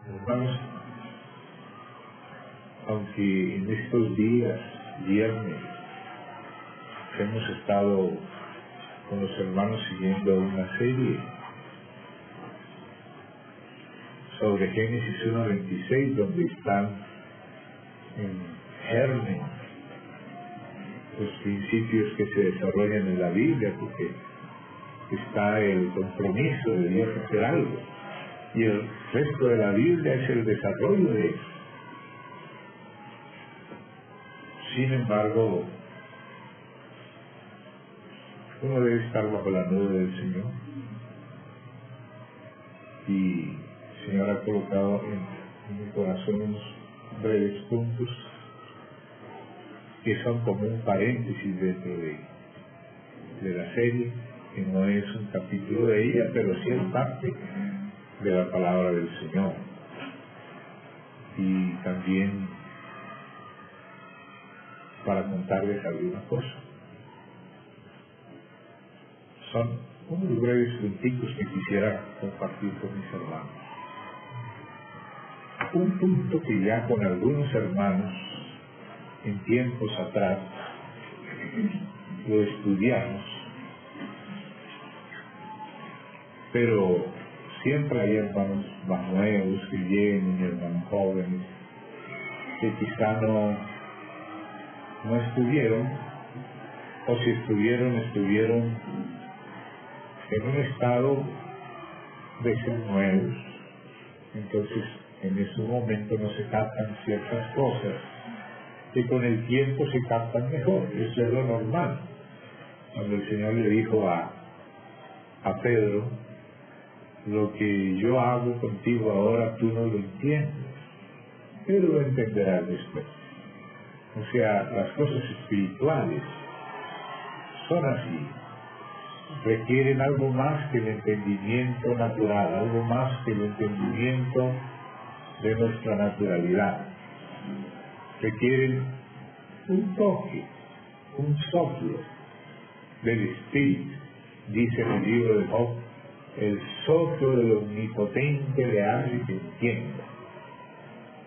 Hermanos, aunque en estos días, viernes, hemos estado con los hermanos siguiendo una serie sobre Génesis 1:26, donde están en germen los principios que se desarrollan en la Biblia, porque está el compromiso de Dios hacer algo, y el resto de la Biblia es el desarrollo de eso. Sin embargo, uno debe estar bajo la nube del Señor, y el Señor ha colocado en mi corazón unos breves puntos que son como un paréntesis dentro de la serie, que no es un capítulo de ella, pero sí es parte de la palabra del Señor. Y también para contarles alguna cosa. Son unos breves puntitos que quisiera compartir con mis hermanos. Un punto que ya con algunos hermanos en tiempos atrás lo estudiamos, pero siempre hay hermanos más nuevos que vienen y hermanos jóvenes que quizá no estuvieron, o si estuvieron en un estado de ser nuevos. Entonces en ese momento no se captan ciertas cosas que con el tiempo se captan mejor. Eso es lo normal. Cuando el Señor le dijo a Pedro: lo que yo hago contigo ahora tú no lo entiendes, pero lo entenderás después. O sea, las cosas espirituales son así, requieren algo más que el entendimiento natural, algo más que el entendimiento de nuestra naturalidad. Requieren un toque, un soplo del Espíritu. Dice en el libro de Job: el soplo del Omnipotente le hace que entienda.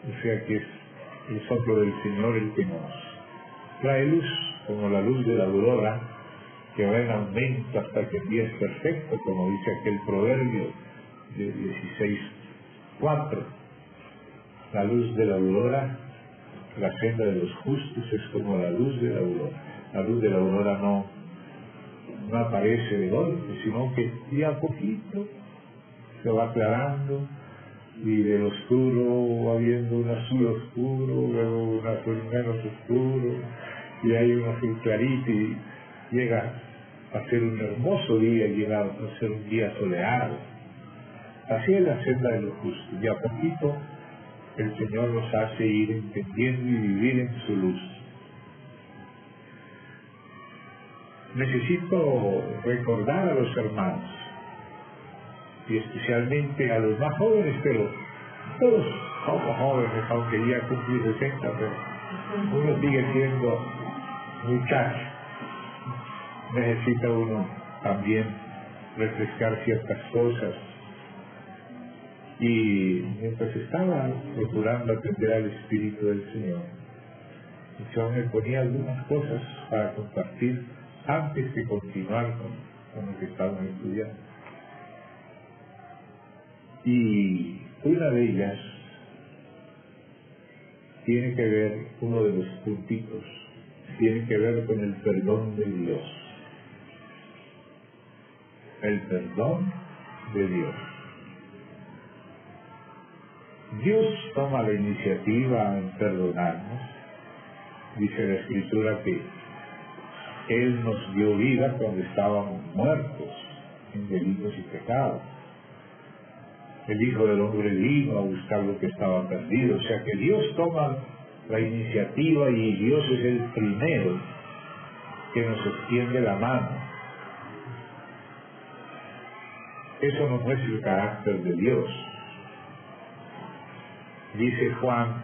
O sea que es el soplo del Señor el que nos trae luz, como la luz de la aurora, que va en aumento hasta que el día es perfecto, como dice aquel proverbio de 16:4. La luz de la aurora, la senda de los justos es como la luz de la aurora. La luz de la aurora no aparece de golpe, sino que día a poquito se va aclarando, y del oscuro va viendo un azul oscuro, luego un azul menos oscuro, y hay un azul clarito, y llega a ser un hermoso día, llega a ser un día soleado. Así es la senda de los justos, y a poquito el Señor nos hace ir entendiendo y vivir en su luz. Necesito recordar a los hermanos, y especialmente a los más jóvenes, pero todos somos jóvenes, aunque ya cumplí 60, pero uno sigue siendo muchacho. Necesita uno también refrescar ciertas cosas. Y mientras estaba procurando atender al Espíritu del Señor, el Señor me ponía algunas cosas para compartir antes de continuar con lo que estábamos estudiando. Y una de ellas tiene que ver, uno de los puntitos, tiene que ver con el perdón de Dios. El perdón de Dios. Dios toma la iniciativa en perdonarnos. Dice la Escritura que Él nos dio vida cuando estábamos muertos en delitos y pecados. El Hijo del Hombre vino a buscar lo que estaba perdido. O sea que Dios toma la iniciativa, y Dios es el primero que nos extiende la mano. Eso no es el carácter de Dios. Dice Juan: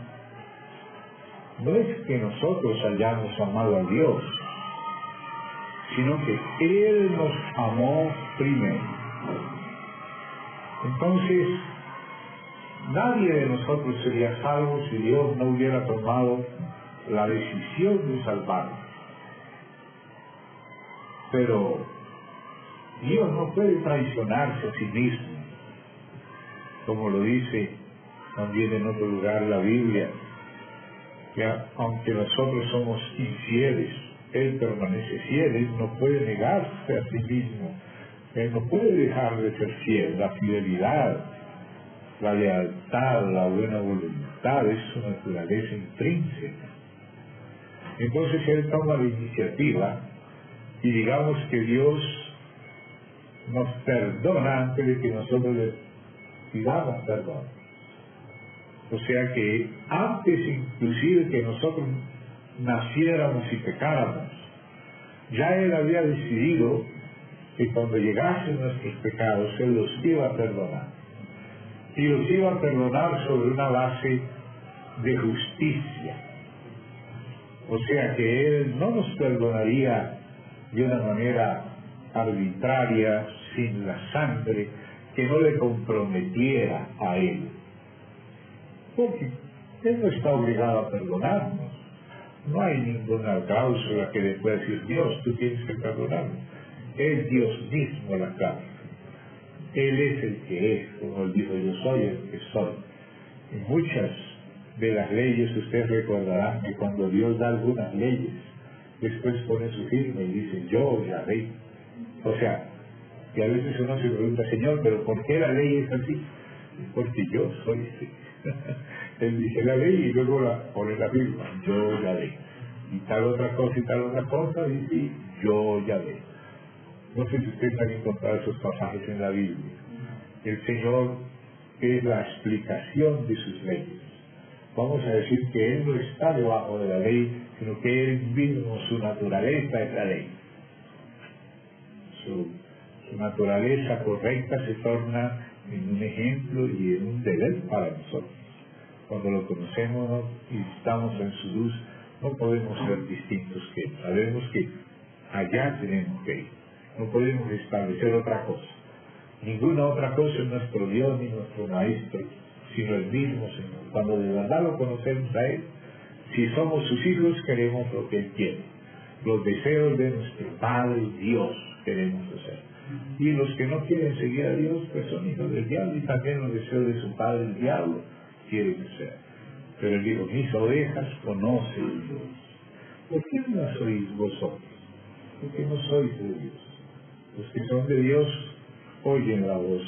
no es que nosotros hayamos amado a Dios, sino que Él nos amó primero. Entonces, Nadie de nosotros sería salvo si Dios no hubiera tomado la decisión de salvarnos. Pero Dios no puede traicionarse a sí mismo, como lo dice también en otro lugar la Biblia, que aunque nosotros somos infieles, Él permanece fiel. Él no puede negarse a sí mismo, Él no puede dejar de ser fiel. La fidelidad, la lealtad, la buena voluntad es su naturaleza intrínseca. Entonces Él toma la iniciativa y digamos que Dios nos perdona antes de que nosotros le pidamos perdón. O sea que antes inclusive que nosotros naciéramos y pecáramos, ya Él había decidido que cuando llegasen nuestros pecados Él los iba a perdonar. Y los iba a perdonar sobre una base de justicia. O sea que Él no nos perdonaría de una manera arbitraria, sin la sangre, que no le comprometiera a Él. Porque Él no está obligado a perdonarnos. No hay ninguna cláusula que le pueda decir, Dios, tú tienes que perdonarme. Es Dios mismo la cláusula. Él es el que es, como Él dijo, yo soy el que soy. Y muchas de las leyes, ustedes recordarán que cuando Dios da algunas leyes, después pone su firma y dice, yo ya ley. O sea, que a veces uno se pregunta, Señor, ¿pero por qué la ley es así? Porque yo soy así. Él dice la ley y luego pone la firma, yo ya ley. Y tal otra cosa, dice, yo ya ley. No sé si ustedes han encontrado esos pasajes en la Biblia. El Señor es la explicación de sus leyes. Vamos a decir que Él no está debajo de la ley, sino que Él mismo, su naturaleza es la ley. Su naturaleza correcta se torna en un ejemplo y en un deber para nosotros. Cuando lo conocemos y estamos en su luz, no podemos ser distintos que Él. Sabemos que allá tenemos que ir. No podemos establecer otra cosa. Ninguna otra cosa es nuestro Dios ni nuestro Maestro, sino el mismo Señor. Cuando de verdad lo conocemos a Él, si somos sus hijos, queremos lo que Él quiere. Los deseos de nuestro Padre Dios queremos hacer. Y los que no quieren seguir a Dios, pues son hijos del diablo, y también los deseos de su padre el diablo quieren hacer. Pero Él dijo, mis ovejas conocen Dios. ¿Por qué no sois vosotros? ¿Por qué no sois de Dios? Los que son de Dios oyen la voz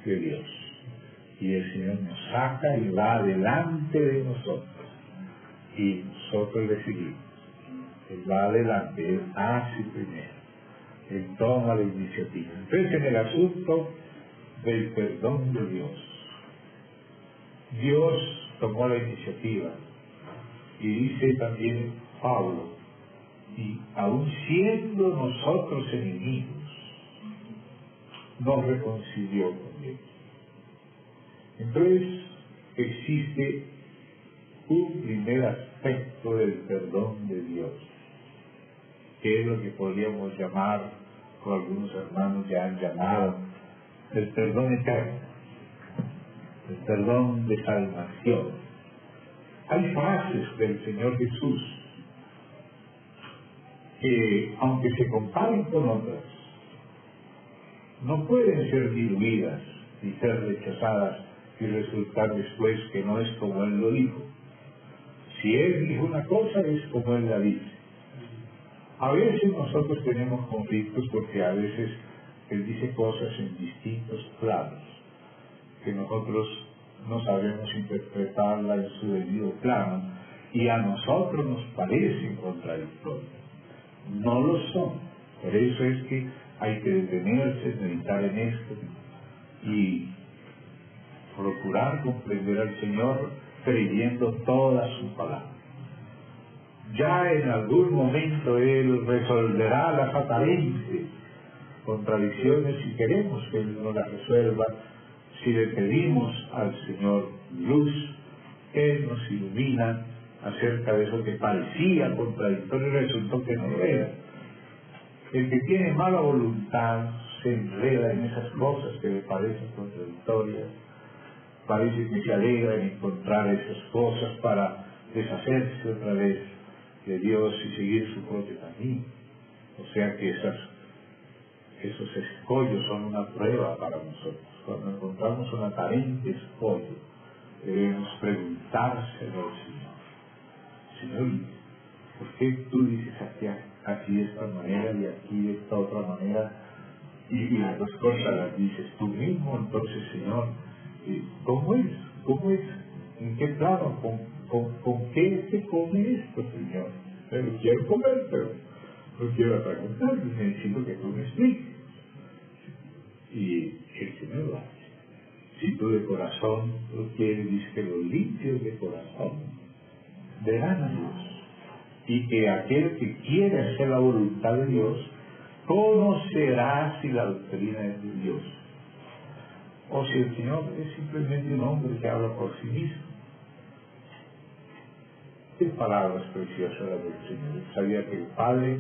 de Dios. Y el Señor nos saca y va delante de nosotros. Y nosotros le seguimos. Él va adelante, Él hace primero. Él toma la iniciativa. Entonces, en el asunto del perdón de Dios, Dios tomó la iniciativa. Y dice también Pablo, y aun siendo nosotros enemigos, nos reconcilió con Dios. Entonces, existe un primer aspecto del perdón de Dios, que es lo que podríamos llamar, o algunos hermanos ya han llamado, el perdón eterno, el perdón de salvación. Hay frases del Señor Jesús que, aunque se comparen con otras, no pueden ser diluidas y ser rechazadas y resultar después que no es como Él lo dijo. Si Él dijo una cosa, es como Él la dice. A veces nosotros tenemos conflictos porque a veces Él dice cosas en distintos planos, que nosotros no sabemos interpretarla en su debido plano, y a nosotros nos parecen contradictorias. No lo son. Por eso es que hay que detenerse, meditar en esto y procurar comprender al Señor creyendo toda su palabra. Ya en algún momento Él resolverá las aparentes contradicciones si queremos que Él no las resuelva. Si le pedimos al Señor luz, Él nos ilumina acerca de eso que parecía contradictorio y resultó que no lo era. El que tiene mala voluntad se enreda en esas cosas que le parecen contradictorias, parece que se alegra en encontrar esas cosas para deshacerse otra vez de Dios y seguir su propio camino. O sea que esos escollos son una prueba para nosotros. Cuando encontramos un aparente escollo, debemos preguntárselo al Señor. Señor, ¿por qué tú dices aquí de esta manera y aquí de esta otra manera? Y las dos cosas las dices tú mismo. Entonces, Señor, ¿cómo es? ¿Cómo es? ¿En qué plano? ¿Con qué se come esto, Señor? Pero quiero comer, pero no quiero preguntar, necesito que tú me expliques. Y el Señor lo hace. Si tú de corazón lo quieres, dice que los limpios de corazón verán a Dios. Y que aquel que quiere hacer la voluntad de Dios conocerá si la doctrina es de Dios o si el Señor es simplemente un hombre que habla por sí mismo. Qué palabras preciosas las del Señor. Sabía que el Padre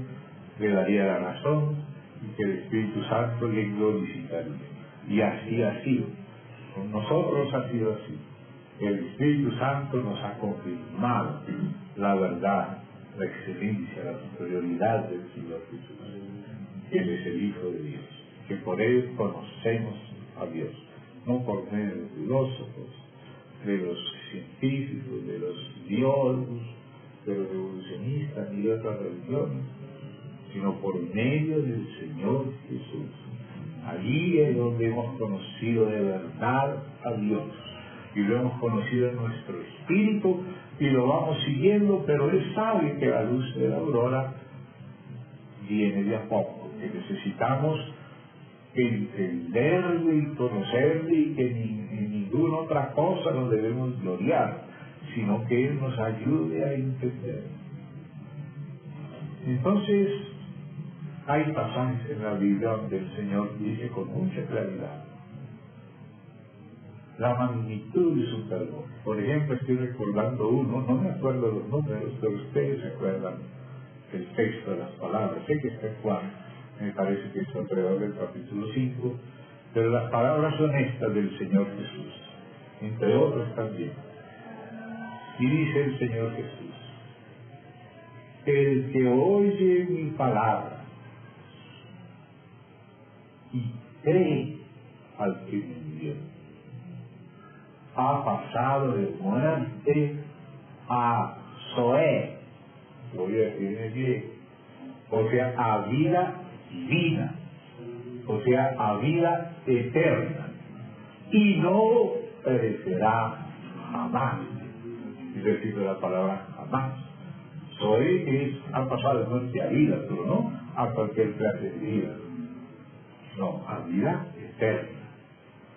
le daría la razón y que el Espíritu Santo le glorificaría. Y así ha sido. Con nosotros ha sido así. El Espíritu Santo nos ha confirmado la verdad, la excelencia, la superioridad del Señor Jesús. Él es el Hijo de Dios, que por Él conocemos a Dios, no por medio de los filósofos, de los científicos, de los biólogos, de los evolucionistas ni de otras religiones, sino por medio del Señor Jesús. Allí es donde hemos conocido de verdad a Dios, y lo hemos conocido en nuestro espíritu, y lo vamos siguiendo, pero Él sabe que la luz de la aurora viene de a poco, que necesitamos entenderle y conocerle, y que en ninguna otra cosa nos debemos gloriar, sino que Él nos ayude a entender. Entonces, hay pasajes en la Biblia donde el Señor dice con mucha claridad la magnitud de su perdón. Por ejemplo, estoy recordando uno, no me acuerdo los números, pero ustedes se acuerdan el texto de las palabras. Sé que está en Juan, me parece que es alrededor del capítulo 5, pero las palabras son estas del Señor Jesús, entre otros también. Y dice el Señor Jesús: el que oye mi palabra y cree al que me envió, ha pasado de muerte a Zoé, lo voy a decir en griego, o sea, a vida divina, o sea, a vida eterna, y no perecerá jamás. Es decir, la palabra jamás. Zoé ha pasado de muerte a vida, pero no a cualquier clase de vida, no, a vida eterna,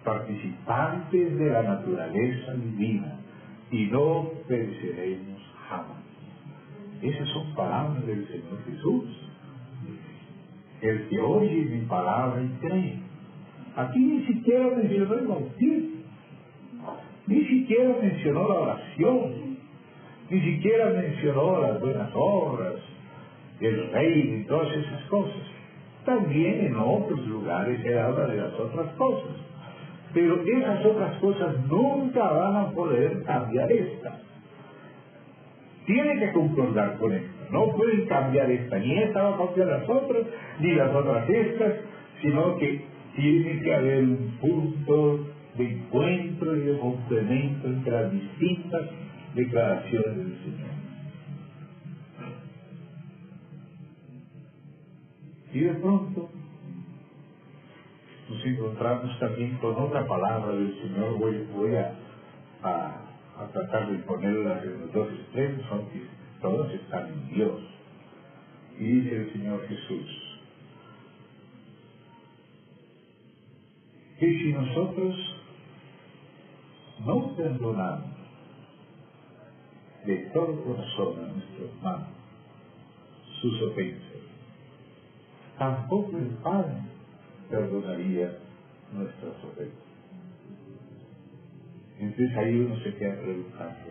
participantes de la naturaleza divina, y no pereceremos jamás. Esas son palabras del Señor Jesús. El que oye mi palabra y cree. Aquí ni siquiera mencionó el bautismo, ni siquiera mencionó la oración, ni siquiera mencionó las buenas obras, el reino y todas esas cosas. También en otros lugares se habla de las otras cosas, pero esas otras cosas nunca van a poder cambiar esta. Tiene que concordar con esta. No pueden cambiar esta, ni esta va a cambiar las otras, ni las otras estas, sino que tiene que haber un punto de encuentro y de complemento entre las distintas declaraciones del Señor. Y de pronto nos encontramos también con otra palabra del Señor. Voy a tratar de ponerlas en los dos extremos, aunque todas están en Dios. Y dice el Señor Jesús que si nosotros no perdonamos de todo corazón a nuestro hermano sus ofensas, tampoco el Padre perdonaría nuestras ofensas. Entonces ahí uno se queda preguntando,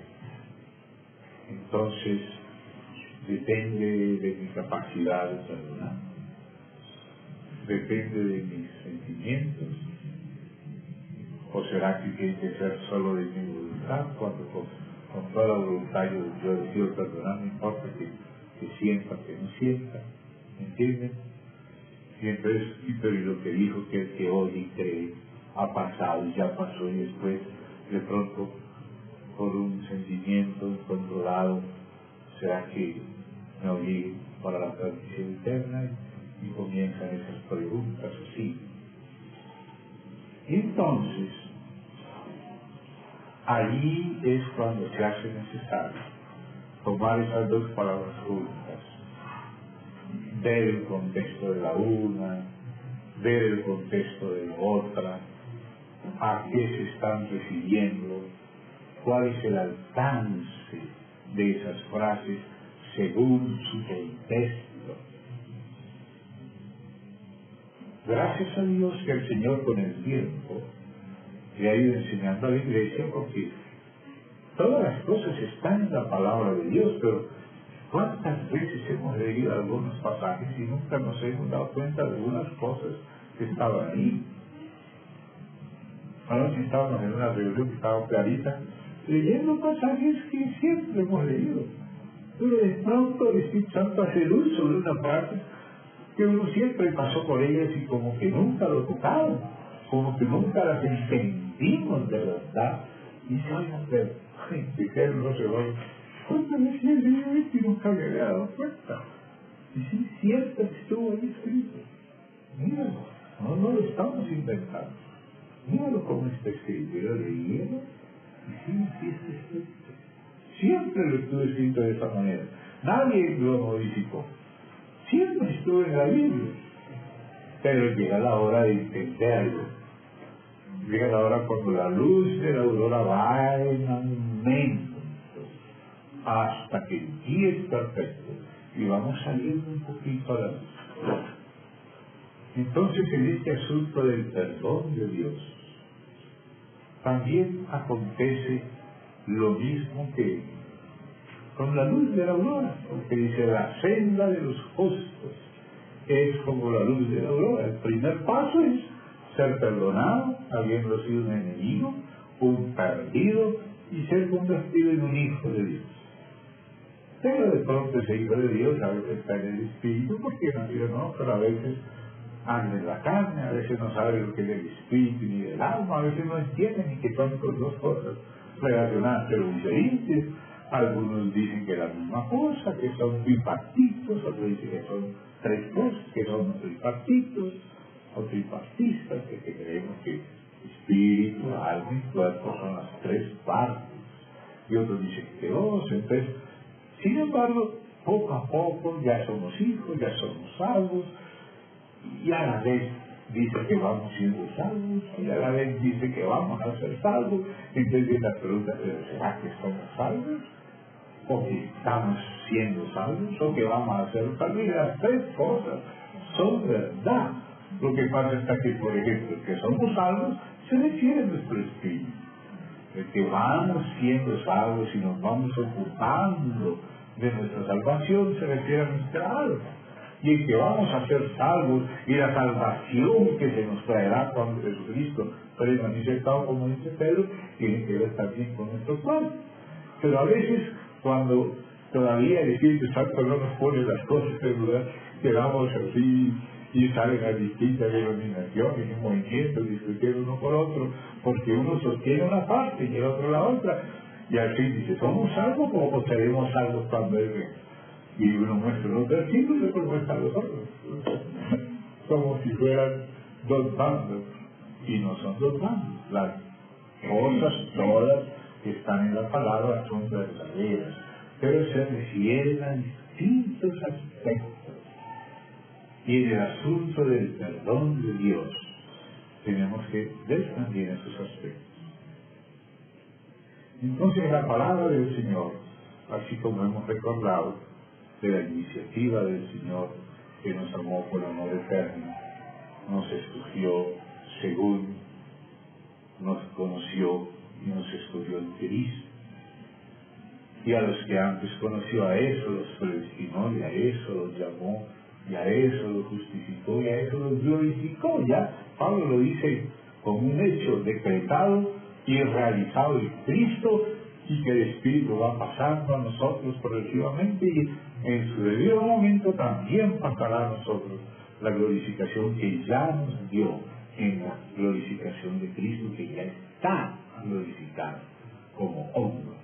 entonces depende de mi capacidad de perdonar, depende de mis sentimientos, ¿O será que tiene que ser solo de mi voluntad? Cuando con toda la voluntad yo decido perdonar, no importa que sienta, que no sienta, ¿me entienden? Y entonces, pero y lo que dijo que el que oye y cree ha pasado y ya pasó, y después de pronto por un sentimiento incontrolado, ¿será que me obligue para la perdición eterna? Y comienzan esas preguntas así. Y entonces, allí es cuando se hace necesario tomar esas dos palabras juntas, ver el contexto de la una, ver el contexto de la otra, a qué se están refiriendo, cuál es el alcance de esas frases según su contexto. Gracias a Dios que el Señor con el tiempo le ha ido enseñando a la iglesia, porque todas las cosas están en la palabra de Dios, pero ¿cuántas veces hemos leído algunos pasajes y nunca nos hemos dado cuenta de algunas cosas que estaban ahí? Anoche estábamos en una reunión que estaba clarita, leyendo pasajes que siempre hemos leído, pero de pronto el Espíritu Santo hace luz sobre una parte que uno siempre pasó por ellas y como que nunca lo tocaron, como que nunca las entendimos de verdad. Y se oigan, pero no se va. ¿Cuántas veces he leído esto y nunca me había dado cuenta? Y sí, cierto que estuvo ahí escrito. Míralo, no lo estamos inventando. Míralo como está escrito. Yo leído y sí está escrito. Siempre lo estuvo escrito de esa manera. Nadie lo modificó. Siempre estuvo en la Biblia. Pero llega la hora de entenderlo. Llega la hora cuando la luz de la aurora va en aumento hasta que el día es perfecto y vamos saliendo un poquito a la luz. Entonces, en este asunto del perdón de Dios también acontece lo mismo que con la luz de la aurora, porque dice: la senda de los justos es como la luz de la aurora. El primer paso es ser perdonado, habiendo sido un enemigo, un perdido, y ser convertido en un hijo de Dios. Pero de pronto ese hijo de Dios a veces está en el espíritu, porque nació, no, pero a veces anda en la carne, a veces no sabe lo que es el espíritu ni del alma, a veces no entiende ni que son dos cosas relacionadas pero diferentes. Algunos dicen que es la misma cosa, que son bipartitos, otros dicen que son tres cosas, que son tripartitos o tripartistas, que creemos que espíritu, alma y cuerpo son las tres partes, y otros dicen que dos. Entonces, sin embargo, poco a poco ya somos hijos, ya somos salvos, y a la vez dice que vamos siendo salvos, y a la vez dice que vamos a ser salvos. Entonces la pregunta es: ¿será que somos salvos? ¿O que estamos siendo salvos? ¿O que vamos a ser salvos? Y las tres cosas son verdad. Lo que pasa es que, por ejemplo, que somos salvos se refiere a nuestro espíritu. El que vamos siendo salvos y nos vamos ocupando de nuestra salvación se refiere a nuestra alma. Y el que vamos a ser salvos y la salvación que se nos traerá cuando Jesucristo pero manifestado, como dice Pedro, tiene que ver también con nuestro cuerpo. Pero a veces, cuando todavía el Espíritu Santo no nos pone las cosas en lugar, quedamos así y salen las distintas denominaciones y movimientos discutiendo uno por otro, porque uno sostiene una parte y el otro la otra, y al fin dice: ¿somos salvos o seremos salvos cuando Él venga? Y uno muestra los versículos y otro muestra los otros. Como si fueran dos bandos, y no son dos bandos. Las cosas todas que están en la palabra son verdaderas, pero se refieren a distintos aspectos. Y en el asunto del perdón de Dios tenemos que ver también esos aspectos. Entonces la palabra del Señor, así como hemos recordado de la iniciativa del Señor, que nos amó por amor eterno, nos escogió según nos conoció y nos escogió en Cristo. Y a los que antes conoció, a eso los predestinó, y a eso los llamó, y a eso los justificó, y a eso los glorificó. Ya Pablo lo dice como un hecho decretado y realizado en Cristo, y que el Espíritu va pasando a nosotros progresivamente, y en su debido momento también pasará a nosotros la glorificación que ya nos dio en la glorificación de Cristo, que ya está glorificado como hombre.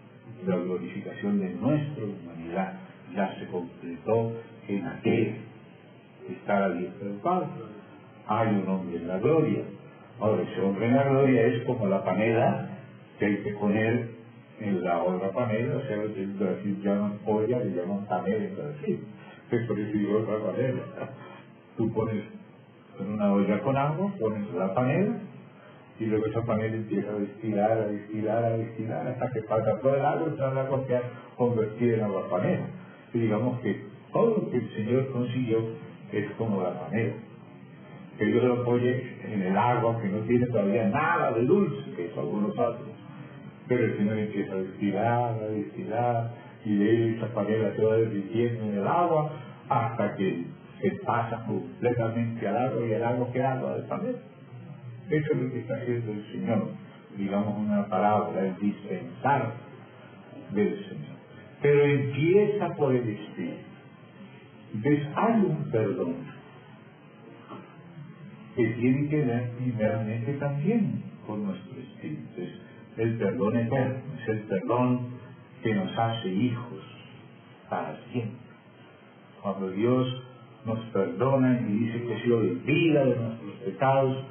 La glorificación de nuestra humanidad ya se completó en aquel que está a la diestra del Padre. Hay un hombre en la gloria. Ahora, ese hombre en la gloria es como la panela que hay que poner en la otra panela, o sea, en Brasil llaman olla, le llaman panela en Brasil. Es por eso digo otra panela. Tú pones en una olla con agua, pones la panela, y luego esa panela empieza a destilar, hasta que pasa todo el agua y toda el agua queda convertida en agua panela. Y digamos que todo lo que el Señor consiguió es como la panela. Que Dios lo apoye en el agua, que no tiene todavía nada de dulce, que es algunos otros. Pero el Señor empieza a destilar, y de esa panela se va derritiendo en el agua, hasta que se pasa completamente al agua, y el agua queda agua de panela. Eso es lo que está haciendo el Señor, digamos una parábola, el dispensar del Señor. Pero empieza por el Espíritu. Entonces hay un perdón que tiene que ver primeramente también con nuestro Espíritu. Es el perdón eterno, es el perdón que nos hace hijos para siempre. Cuando Dios nos perdona y dice que se olvida de nuestros pecados,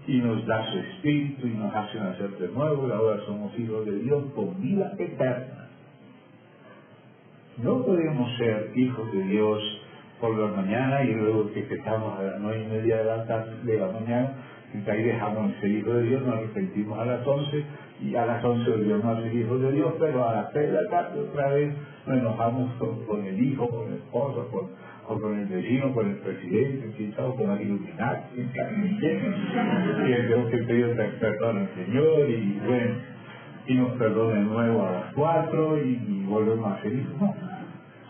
y nos da su Espíritu y nos hace nacer de nuevo, y ahora somos hijos de Dios con vida eterna. No podemos ser hijos de Dios por la mañana y luego que empezamos a las 9:30 de la mañana, y ahí dejamos de ser hijos de Dios, nos arrepentimos a las 11, y a las 11 volvemos a ser hijos de Dios, pero a las 3 de la tarde otra vez nos enojamos con el hijo, con el esposo, o con el vecino, con el presidente, quizás con la Illuminati, y tenemos que pedir perdón al Señor, y bueno, y nos perdona de nuevo a las 4 y volvemos a ser hijos. No.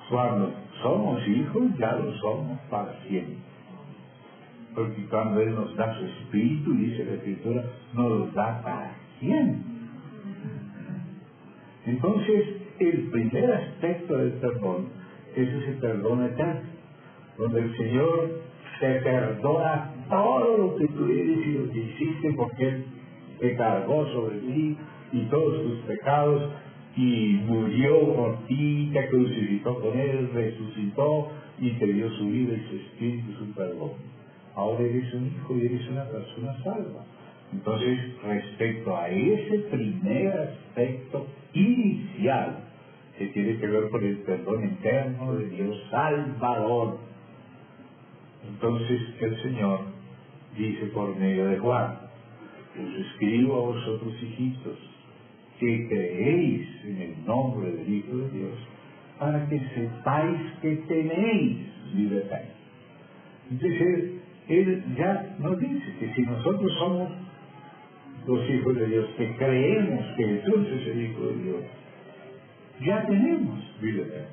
Cuando somos hijos, ya lo somos para siempre. Porque cuando Él nos da su Espíritu, dice la Escritura, nos lo da para siempre. Entonces, el primer aspecto del perdón es ese perdón eterno, donde el Señor te perdona todo lo que tú eres y lo que hiciste, porque Él te cargó sobre ti y todos tus pecados, y murió por ti, te crucificó con Él, resucitó y te dio su vida y su Espíritu y su perdón. Ahora eres un hijo y eres una persona salva. Entonces, respecto a ese primer aspecto inicial, que tiene que ver con el perdón eterno de Dios Salvador, entonces el Señor dice por medio de Juan: os escribo a vosotros, hijitos, que creéis en el nombre del Hijo de Dios, para que sepáis que tenéis vida eterna. Entonces, Él ya nos dice que si nosotros somos los hijos de Dios, que creemos que Jesús es el Hijo de Dios, ya tenemos vida eterna.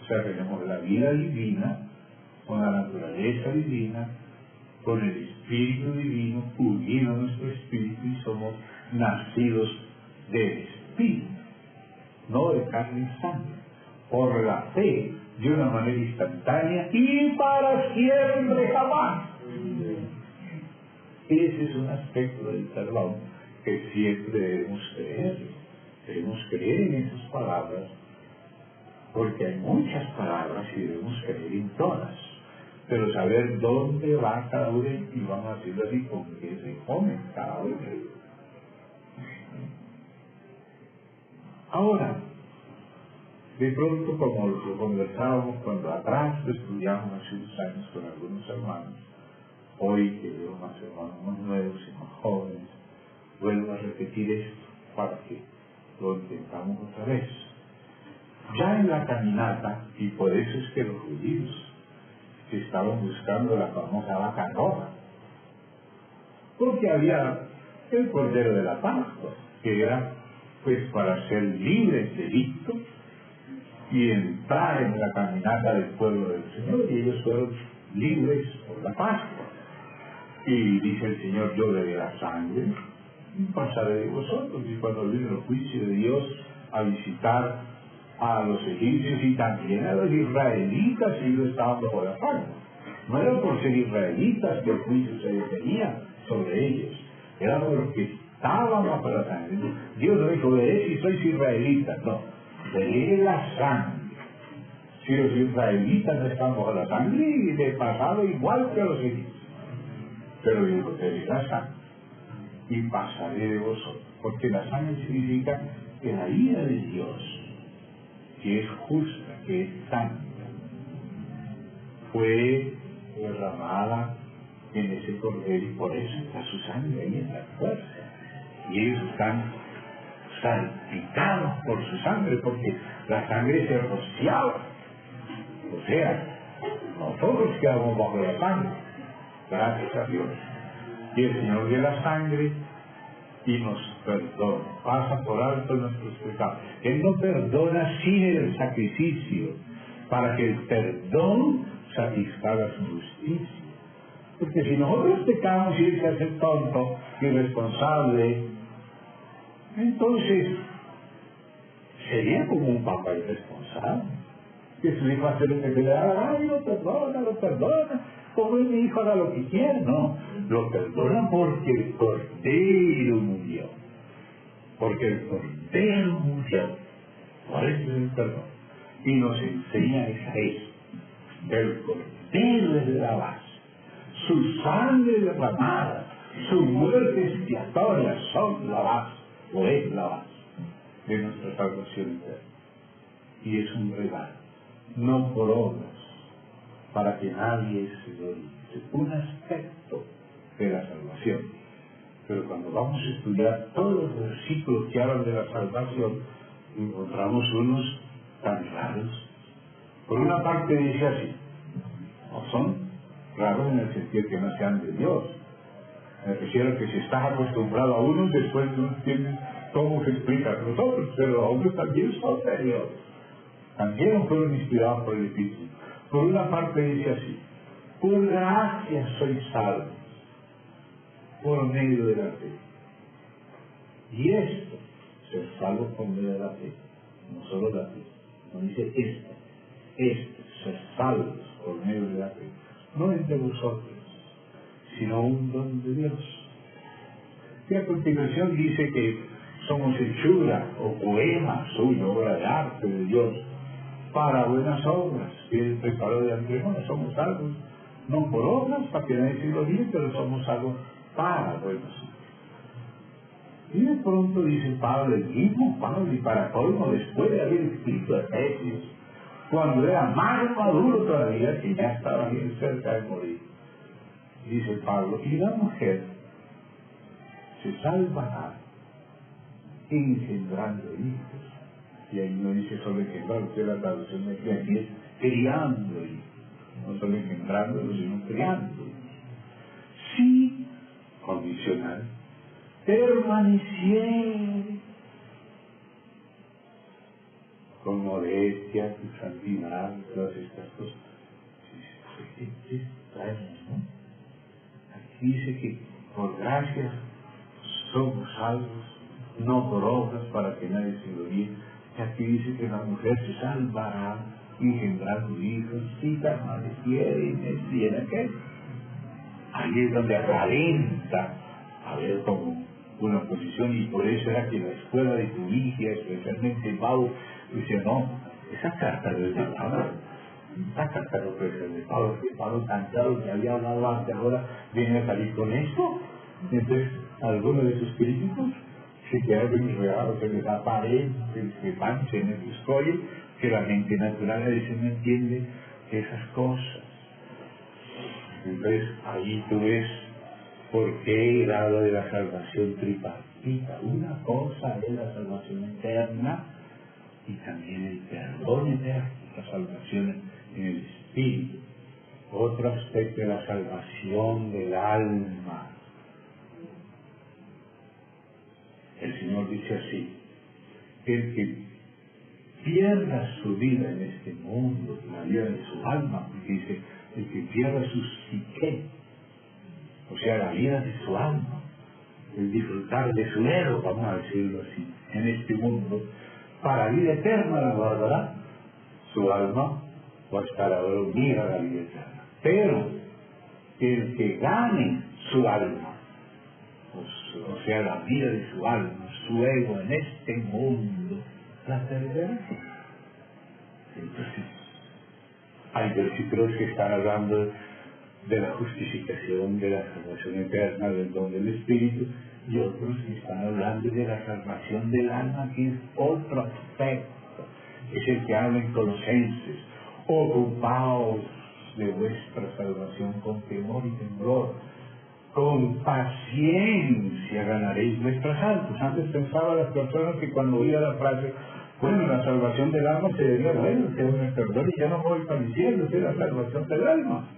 O sea, tenemos la vida divina, con la naturaleza divina, con el Espíritu divino unido a nuestro Espíritu, y somos nacidos del Espíritu, no de carne y sangre, por la fe, de una manera instantánea y para siempre jamás. Ese es un aspecto del perdón que siempre debemos creer. Debemos creer en esas palabras, porque hay muchas palabras y debemos creer en todas, pero saber dónde va cada una, y vamos a decirlo así, con qué se come cada una. Ahora, de pronto, como lo conversábamos cuando atrás lo estudiamos hace unos años con algunos hermanos, hoy que veo más hermanos más nuevos y más jóvenes, vuelvo a repetir esto para que lo intentamos otra vez. Ya en la caminata, y por eso es que los judíos estaban buscando la famosa vaca roja, porque había el Cordero de la Pascua, que era pues para ser libres de Egipto y entrar en la caminata del pueblo del Señor, y ellos fueron libres por la Pascua. Y dice el Señor, yo le de la sangre, pasaré de vosotros. Y cuando viene el juicio de Dios a visitar a los egipcios y también a los israelitas, ellos estaban bajo la sangre. No era por ser israelitas que el juicio se detenía sobre ellos, era porque estaban bajo la sangre. Dios no dijo, veré si sois israelitas, no, veré la sangre. Si los israelitas no están bajo la sangre, y le pasaba igual que a los egipcios. Pero digo, veré la sangre y pasaré de vosotros, porque la sangre significa que la ira de Dios, que es justa, que es santa, fue derramada en ese cordero, y por eso está su sangre ahí en la fuerza. Y ellos están salpicados por su sangre, porque la sangre se rociaba. O sea, nosotros quedamos bajo la sangre, gracias a Dios. Y el Señor de la sangre y nos perdona, pasa por alto nuestros pecados. Él no perdona sin el sacrificio, para que el perdón satisfaga su justicia. Porque si nosotros pecamos y él se hace tonto, irresponsable, entonces sería como un papá irresponsable, que su hijo hace lo que le da, ay, lo perdona, como es mi hijo, haga lo que quiera. No, lo perdona porque el Cordero murió, porque el Cordero murió, por eso es el perdón. Y nos enseña esa ley, el Cordero es la base, su sangre derramada, su muerte expiatoria son la base, o es la base de nuestra salvación eterna. Y es un regalo, no por obras, para que nadie se gloríe. Es un aspecto de la salvación. Pero cuando vamos a estudiar todos los versículos que hablan de la salvación, encontramos unos tan raros. Por una parte dice así, no son raros en el sentido que no sean de Dios. Me refiero que si estás acostumbrado a unos, después no entiendes cómo se explica a nosotros, pero a otros también son de Dios. También fueron inspirados por el Espíritu. Por una parte dice así, por gracia sois salvos, por medio de la fe. Y esto, ser salvos por medio de la fe, no solo la fe, no dice esto, ser salvos por medio de la fe, no es de vosotros, sino un don de Dios. Y a continuación dice que somos hechura o poema suyo, obra de arte de Dios, para buenas obras, que Él preparó de antemano. Somos salvos, no por obras, para que nadie se lo diga, pero somos salvos para buenas obras. Y de pronto dice Pablo, el mismo Pablo, y para colmo, después de haber escrito a Efesios, cuando era más maduro todavía, que ya estaba bien cerca de morir, dice Pablo, y la mujer se salvará engendrando hijos. Y ahí no dice solo engendrando, que la traducción de aquí es criando hijos, no solo engendrando, sino criando hijos. Sí, condicional, permaneciere con modestia, con santidad, todas estas cosas. Es extraño, ¿no? Aquí dice que por gracia somos salvos, no por obras, para que nadie se gloríe. Y aquí dice que la mujer se salvará engendrando hijos, si permaneciere en el bien aquel. Ahí es donde aparenta a ver como una posición, y por eso era que la escuela de Turingia, especialmente Pablo, dice, no, esa carta no es de Pablo, esa carta no puede ser de Pablo, que Pablo tan claro que había hablado antes, ahora viene a salir con esto. Entonces algunos de sus críticos se quedaron enredados, se les aparenta, se van, se les descoye, que la mente natural a veces no entiende esas cosas. Entonces ahí tú ves por qué he dado de la salvación tripartita. Una cosa es la salvación eterna y también el perdón eterno, la salvación en el espíritu. Otro aspecto de la salvación del alma. El Señor dice así, el que pierda su vida en este mundo, la vida de su alma, porque dice, el que pierda su psique, o sea, la vida de su alma, el disfrutar de su ego, vamos a decirlo así, en este mundo, para vida eterna la guardará su alma, va a estar ahora unida a la vida eterna. Pero el que gane su alma, o sea, la vida de su alma, su ego en este mundo, la perderá. Entonces, hay versículos que están hablando de la justificación, de la salvación eterna, del don del Espíritu, y otros que están hablando de la salvación del alma, que es otro aspecto, es el que habla en Colosenses: ocupaos de vuestra salvación con temor y temblor, con paciencia ganaréis vuestras almas. Antes pensaba las personas que cuando oía la frase, bueno, la salvación del alma se debía, bueno, Dios me perdone y ya no voy para el cielo, es la salvación del alma.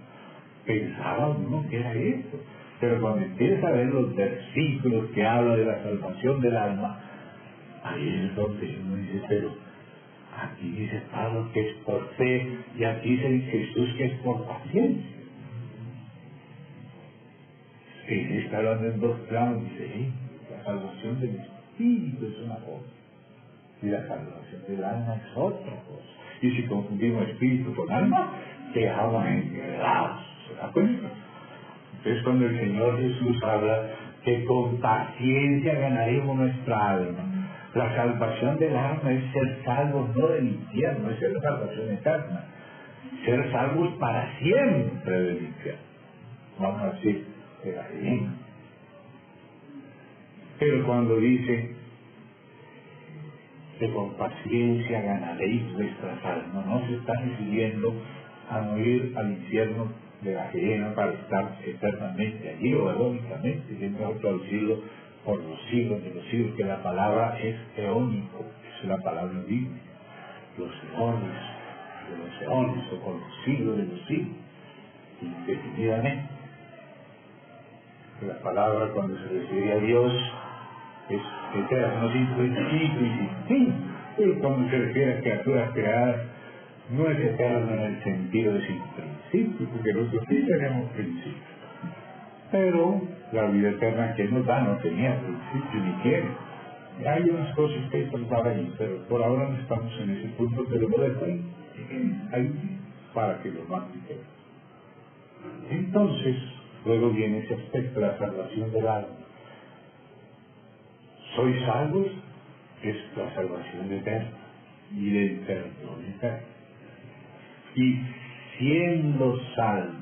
Pensaba uno que era eso, pero cuando empieza a ver los versículos que hablan de la salvación del alma, ahí es donde uno dice, pero aquí dice Pablo que es por fe, y aquí dice Jesús que es por paciencia. Él está hablando en dos planos, dice, la salvación del Espíritu es una cosa, y la salvación del alma es otra cosa. Y si confundimos espíritu con alma, quedamos enredados, ¿se da cuenta? Entonces cuando el Señor Jesús habla que con paciencia ganaremos nuestra alma, la salvación del alma es ser salvos no del infierno, es ser la salvación eterna, ser salvos para siempre del infierno. Vamos a decir, será bien. Pero cuando dice que con paciencia ganaréis vuestras almas, no se está refiriendo a no ir al infierno de la gehenna para estar eternamente allí o eónicamente, que es mejor traducirlo por los siglos de los siglos, que la palabra es eónico, es la palabra bíblica, los eones de los eones o por los siglos de los siglos, indefinidamente. La palabra cuando se refiere a Dios es eterno, sin principio y sin fin, pero cuando se refiere a criaturas creadas no es eterno en el sentido de sin principio, porque nosotros sí tenemos principio, pero la vida eterna que nos da no tenía principio ni tiene. Hay unas cosas que hay que salvar ahí, pero por ahora no estamos en ese punto, pero lo dejo ahí para que lo mastiquemos. Entonces, luego viene ese aspecto de la salvación del alma. ¿Sois salvos? Es la salvación eterna y del perdón eterno. Y siendo salvos,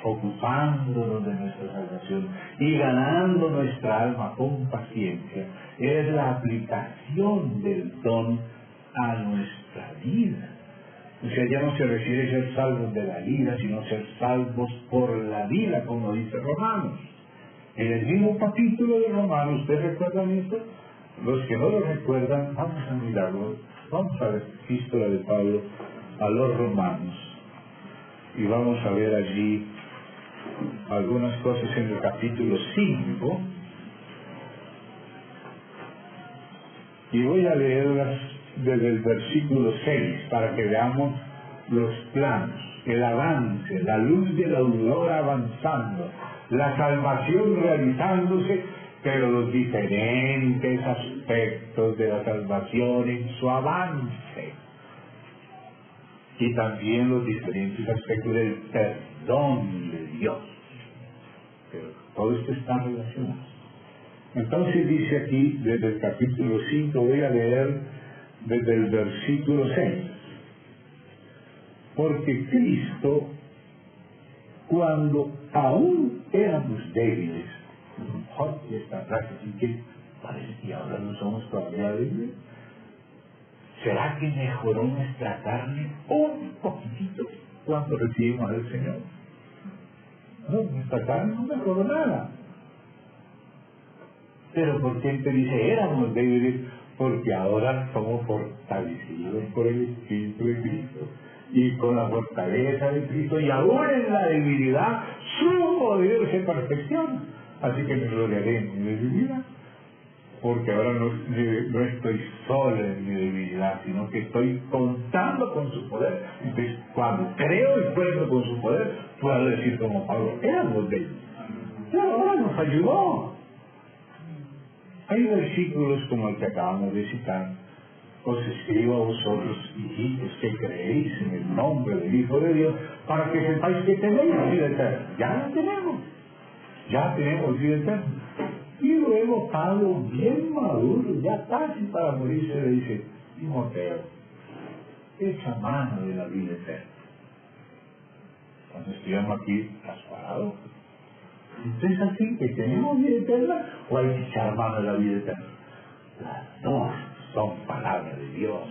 ocupándonos de nuestra salvación y ganando nuestra alma con paciencia, es la aplicación del don a nuestra vida. O sea, ya no se refiere a ser salvos de la vida, sino ser salvos por la vida, como dice Romanos. En el mismo capítulo de Romanos, ¿ustedes recuerdan esto? Los que no lo recuerdan, vamos a mirarlo. Vamos a la epístola de Pablo a los Romanos y vamos a ver allí algunas cosas en el capítulo 5 y voy a leerlas desde el versículo 6 para que veamos los planos, el avance, la luz de la aurora avanzando, la salvación realizándose, pero los diferentes aspectos de la salvación en su avance y también los diferentes aspectos del perdón de Dios. Pero todo esto está relacionado. Entonces dice aquí, desde el capítulo 5, voy a leer desde el versículo 6. Porque Cristo, cuando aún éramos débiles, esta frase así que parece que ahora no somos todavía débiles, ¿será que mejoró nuestra carne un poquitito cuando recibimos al Señor? No, nuestra carne no mejoró nada. Pero ¿por qué te dice éramos débiles? Porque ahora somos fortalecidos por el Espíritu de Cristo y con la fortaleza de Cristo, y aún en la debilidad su poder se perfecciona. Así que me gloriaré en mi debilidad, porque ahora no estoy solo en mi debilidad, sino que estoy contando con su poder. Entonces, cuando creo y cuento con su poder, puedo decir como Pablo, éramos débiles. nos ayudó. Hay versículos como el que acabamos de citar. Os escribo a vosotros, hijitos, que creéis en el nombre del Hijo de Dios, para que sepáis que tenéis vida eterna. Ya la tenemos. Ya tenemos vida eterna. Y luego Pablo, bien maduro, ya casi para morirse, le dice: Timoteo, echa mano de la vida eterna. Cuando estudiamos aquí las paradojas. Entonces, así que tenemos vida eterna, o hay que echar mano de la vida eterna. Las dos son palabras de Dios.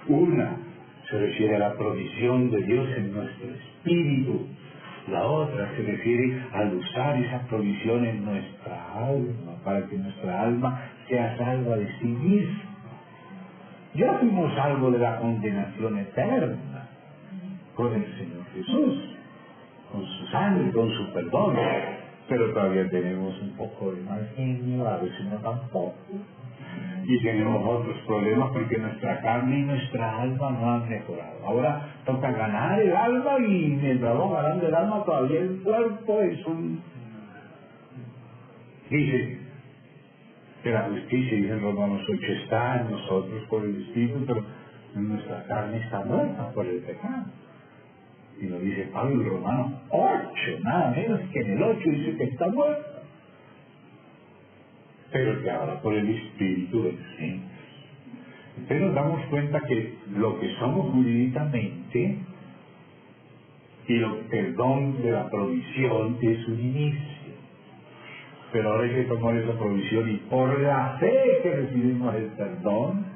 Una se refiere a la provisión de Dios en nuestro espíritu. La otra se refiere al usar esa provisión en nuestra alma, para que nuestra alma sea salva de sí misma. Ya fuimos salvos de la condenación eterna con el Señor Jesús, con su sangre, con su perdón, pero todavía tenemos un poco de mal genio, a veces no tampoco, y tenemos otros problemas porque nuestra carne y nuestra alma no han mejorado. Ahora toca ganar el alma, y mientras vamos ganando el alma todavía el cuerpo es un... Dice que la justicia, dice en Romanos 8, está en nosotros por el Espíritu, pero nuestra carne está muerta por el pecado. Y lo dice Pablo en Romanos 8, nada menos que en el 8 dice que está muerta, pero que ahora por el Espíritu sí. Entonces nos damos cuenta que lo que somos jurídicamente y el don de la provisión es un inicio. Pero ahora hay que tomar esa provisión, y por la fe que recibimos el perdón,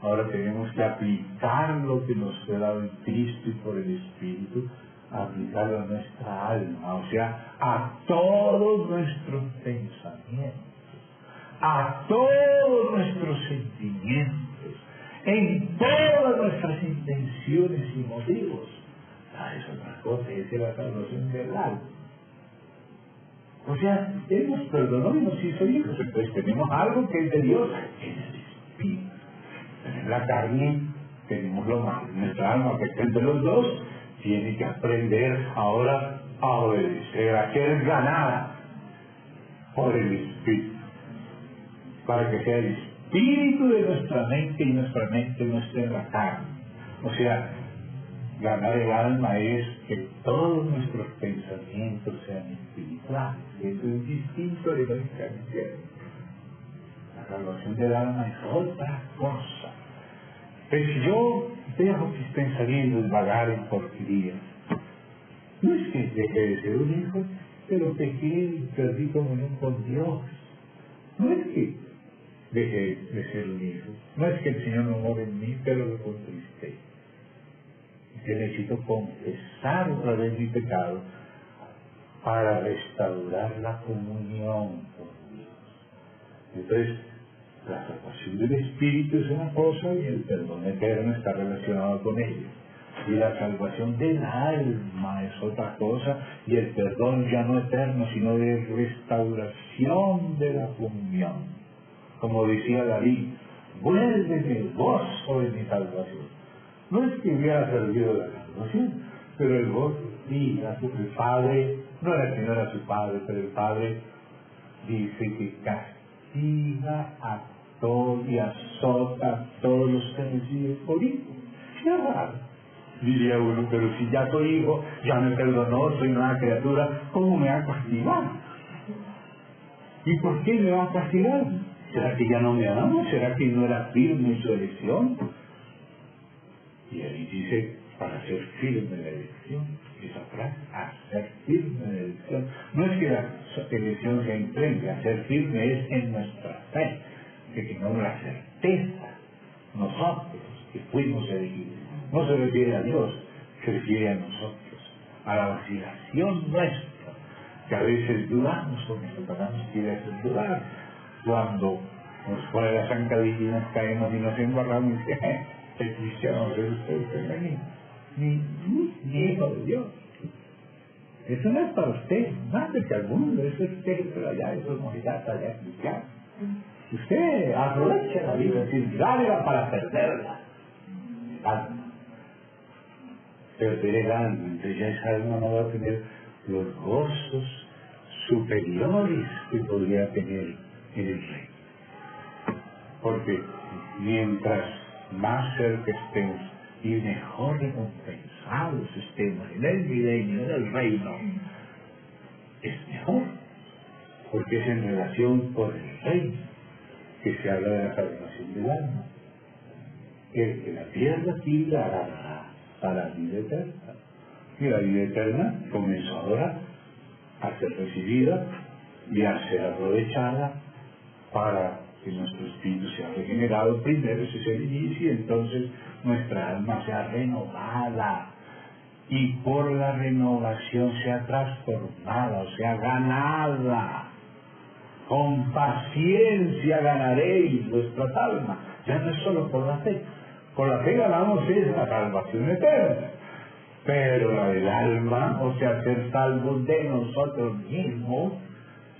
ahora tenemos que aplicar lo que nos fue dado en Cristo y por el Espíritu, aplicarlo a nuestra alma, o sea, a todos nuestros pensamientos, a todos nuestros sentimientos, en todas nuestras intenciones y motivos. Es otra cosa, es la salvación del alma. O sea, Él nos perdonó y nos hizo hijos. Entonces tenemos algo que es de Dios, que es el Espíritu. En la carne tenemos lo malo. Nuestra alma, que está entre los dos, tiene que aprender ahora a obedecer, a ser ganada por el Espíritu, para que sea el Espíritu de nuestra mente, y nuestra mente no esté en la carne. O sea, ganar el alma es que todos nuestros pensamientos sean espirituales. Eso es distinto de lo que la salvación del alma es otra cosa. Pero si yo dejo mis pensamientos vagar en porquerías, no es que deje de ser un hijo, pero pequé y perdí comunión con Dios. No es que deje de ser un hijo, no es que el Señor no more en mí, pero lo contristé. Que necesito confesar otra vez mi pecado para restaurar la comunión con Dios. Entonces, la salvación del Espíritu es una cosa, y el perdón eterno está relacionado con ello. Y la salvación del alma es otra cosa, y el perdón ya no eterno, sino de restauración de la comunión. Como decía David: vuélveme el gozo de mi salvación. No es que hubiera perdido la salvación, pero el gozo, sí, el Padre, no era que no era su Padre, pero el Padre dice que castiga a todos y azota a todos los que reciben por hijo. Qué raro, diría uno, pero si ya soy hijo, ya me perdonó, soy una criatura, ¿cómo me va a castigar? ¿Y por qué me va a castigar? ¿Será que ya no me ama? ¿Será que no era firme en su elección? Y ahí dice, para ser firme en la elección, esa frase, hacer firme en la elección. No es que la elección sea imprenta, hacer firme es en nuestra fe, que tengamos la certeza, nosotros, que fuimos elegidos. No se refiere a Dios, se refiere a nosotros, a la vacilación nuestra, que a veces dudamos, o nuestro Satanás nos quiere hacer dudar. Cuando nos pone la zancadilla y nos caemos y nos embarramos, y dice, el cristiano es usted, ni hijo de Dios. Eso no es para usted, mándese al mundo, eso es usted, pero allá, eso es mojigata, allá es cristiano. Usted aprovecha la vida, es decir, dálela para perderla. Perder el alma, entonces ya esa alma no va a tener los gozos superiores que podría tener en el reino. Porque mientras más cerca estemos y mejor recompensados estemos en el milenio, en el reino, es mejor, porque es en relación con el reino que se habla de la salvación del alma. El que la pierda aquí la hará para la vida eterna. Y la vida eterna comenzó ahora a ser recibida y a ser aprovechada para que nuestro espíritu sea regenerado. Primero ese es el inicio, y entonces nuestra alma sea renovada, y por la renovación sea transformada, o sea ganada. Con paciencia ganaréis vuestras almas. Ya no es solo por la fe. Por la fe ganamos es la salvación eterna. Pero la del alma, o sea, ser salvos de nosotros mismos,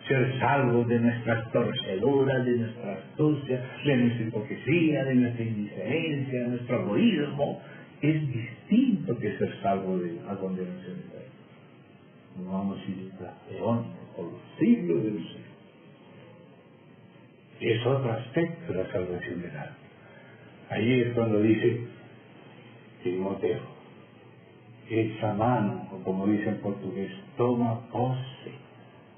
ser salvos de nuestras torceduras, de nuestra astucia, de nuestra hipocresía, de nuestra indiferencia, de nuestro egoísmo, es distinto que ser salvo de la condenación eterna. No vamos a ir tras eones por los siglos de los siglos. Es otro aspecto de la salvación del alma. Ahí es cuando dice Timoteo, echa mano, o como dice en portugués, toma pose.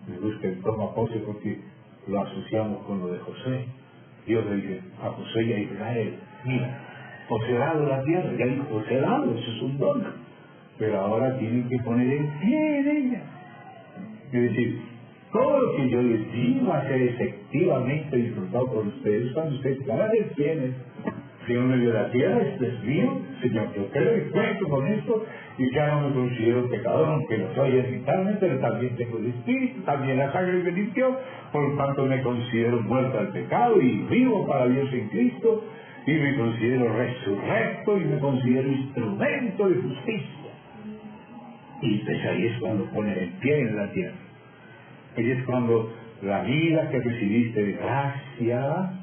Me gusta el toma pose porque lo asociamos con lo de José. Dios le dice a José y a Israel, mira, os he dado la tierra, ya dijo, os he dado, eso es un don, pero ahora tienen que poner en pie en ella. Es decir, todo lo que yo les di va a ser efectivamente disfrutado por ustedes cuando ustedes ganan el pie. Señor me dio la tierra, esto es mío, Señor, yo creo y cuento con esto, y ya no me considero pecador, aunque lo soy mentalmente, pero también tengo el espíritu, también la sangre me limpió, por lo tanto me considero muerto al pecado y vivo para Dios en Cristo, y me considero resurrecto y me considero instrumento de justicia. Y entonces ahí es cuando pone el pie en la tierra. Ahí es cuando la vida que recibiste de gracia,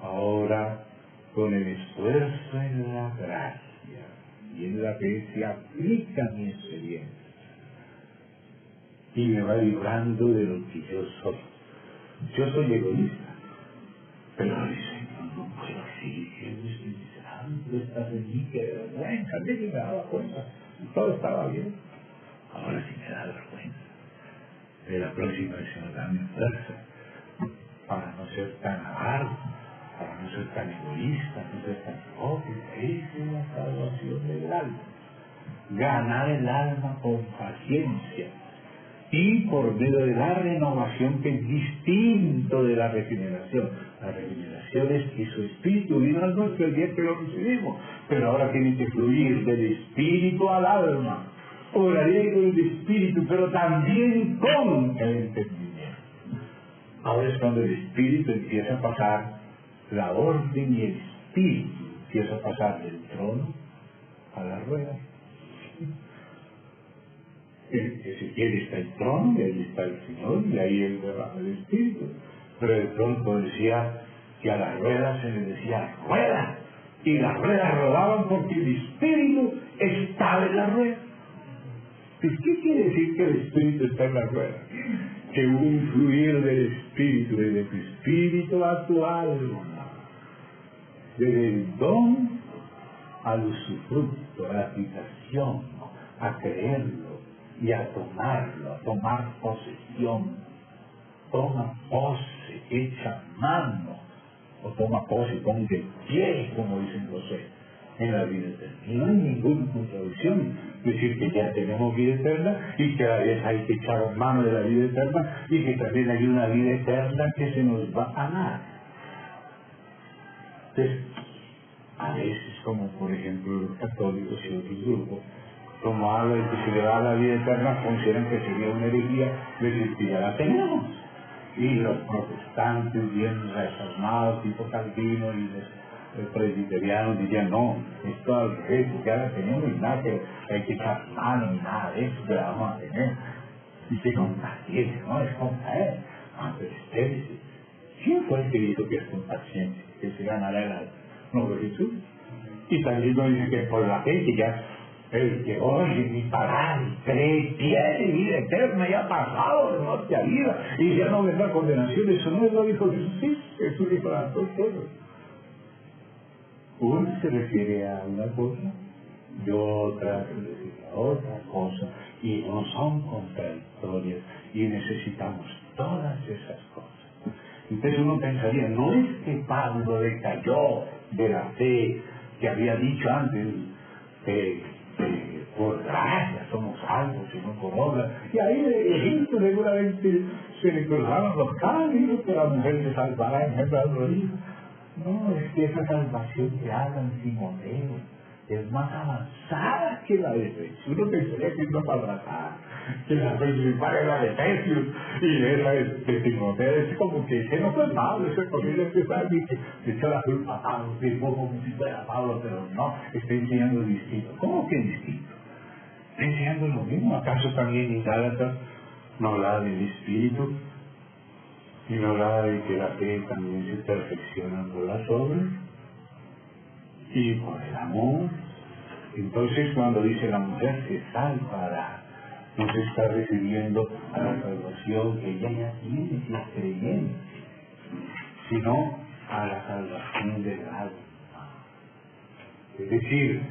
ahora con el esfuerzo en la gracia y en la que se aplica mi experiencia y me va librando de lo que yo soy. Yo soy egoísta, pero dice, no puedo seguir siendo este miserable, esta en que de vergüenza, que me daba cuenta, todo estaba bien, ahora sí me da vergüenza. De la próxima vez se nos da mi fuerza para no ser tan amargo, para no ser tan egoísta, no ser tan hipócrita. Esa es la salvación del alma. Ganar el alma con paciencia y por medio de la renovación, que es distinto de la regeneración. La regeneración es que su espíritu vino al nuestro el día que lo recibimos, pero ahora tiene que fluir del espíritu al alma. Oraré con el espíritu, pero también con el entendimiento. Ahora es cuando el espíritu empieza a pasar la orden, y el espíritu empieza a pasar del trono a la rueda. Ezequiel está el trono, y ahí está el Señor, y ahí él derrama el espíritu. Pero de pronto decía que a la rueda se le decía rueda, y las ruedas rodaban porque el espíritu estaba en la rueda. Pues, ¿qué quiere decir que el espíritu está en la rueda? Que un fluir del espíritu, desde tu espíritu a tu alma, desde el don al usufructo, a la aplicación, a creerlo y a tomarlo, a tomar posesión. Toma pose, echa mano, o toma pose, pon de pie, como dicen José, en la vida eterna. Y no hay ninguna contradicción decir que ya tenemos vida eterna y que a la vez hay que echar mano de la vida eterna y que también hay una vida eterna que se nos va a dar. Entonces, a veces, como por ejemplo los católicos y otros grupos, como habla de que se le da la vida eterna, consideran que sería una herejía decir que ya la tenemos. Y los protestantes bien reformados, tipo Calvino y los presbiterianos dirían, no, esto al revés, ya la tenemos y nada, que hay que echar mano ni nada de eso, que la vamos a tener. Dice con paciencia, no es con caer. Pero ustedes, ¿quién fue el que dijo que es con paciencia, que se ganará el alma? No fue Jesús. Y también nos dice que por la fe, que ya El que oye mi palabra y cree tiene vida eterna y ha pasado de muerte a vida y ya no vendrá condenación. Eso no lo dijo Jesús, sí, Jesús dijo las dos cosas. Uno se refiere a una cosa y otra se refiere a otra cosa y no son contradictorias y necesitamos todas esas cosas. Entonces uno pensaría, no es que Pablo decayó de la fe que había dicho antes, que por gracia somos salvos y no por obra. Y ahí de Egipto seguramente se le cruzaron los caminos, que la mujer se salvará en el río. No, es que esa salvación que habla en Timoteo es más avanzada que la de Efesios. Uno pensaría que es más avanzada que la principal es la de Efesios y esa de Timoteo. Es como que ese no fue Pablo, ese corrido que sabe que le echó la culpa a Pablo, firmó como si fuera Pablo, pero no, está enseñando distinto. ¿Cómo que distinto? Está enseñando lo mismo. ¿Acaso también en Gálatas no hablaba del Espíritu? Y no hablaba de que la fe también se perfecciona por las obras y por el amor. Entonces cuando dice la mujer se salvará, no se está refiriendo a la salvación que ella ya tiene si es creyente, sino a la salvación del alma. Es decir,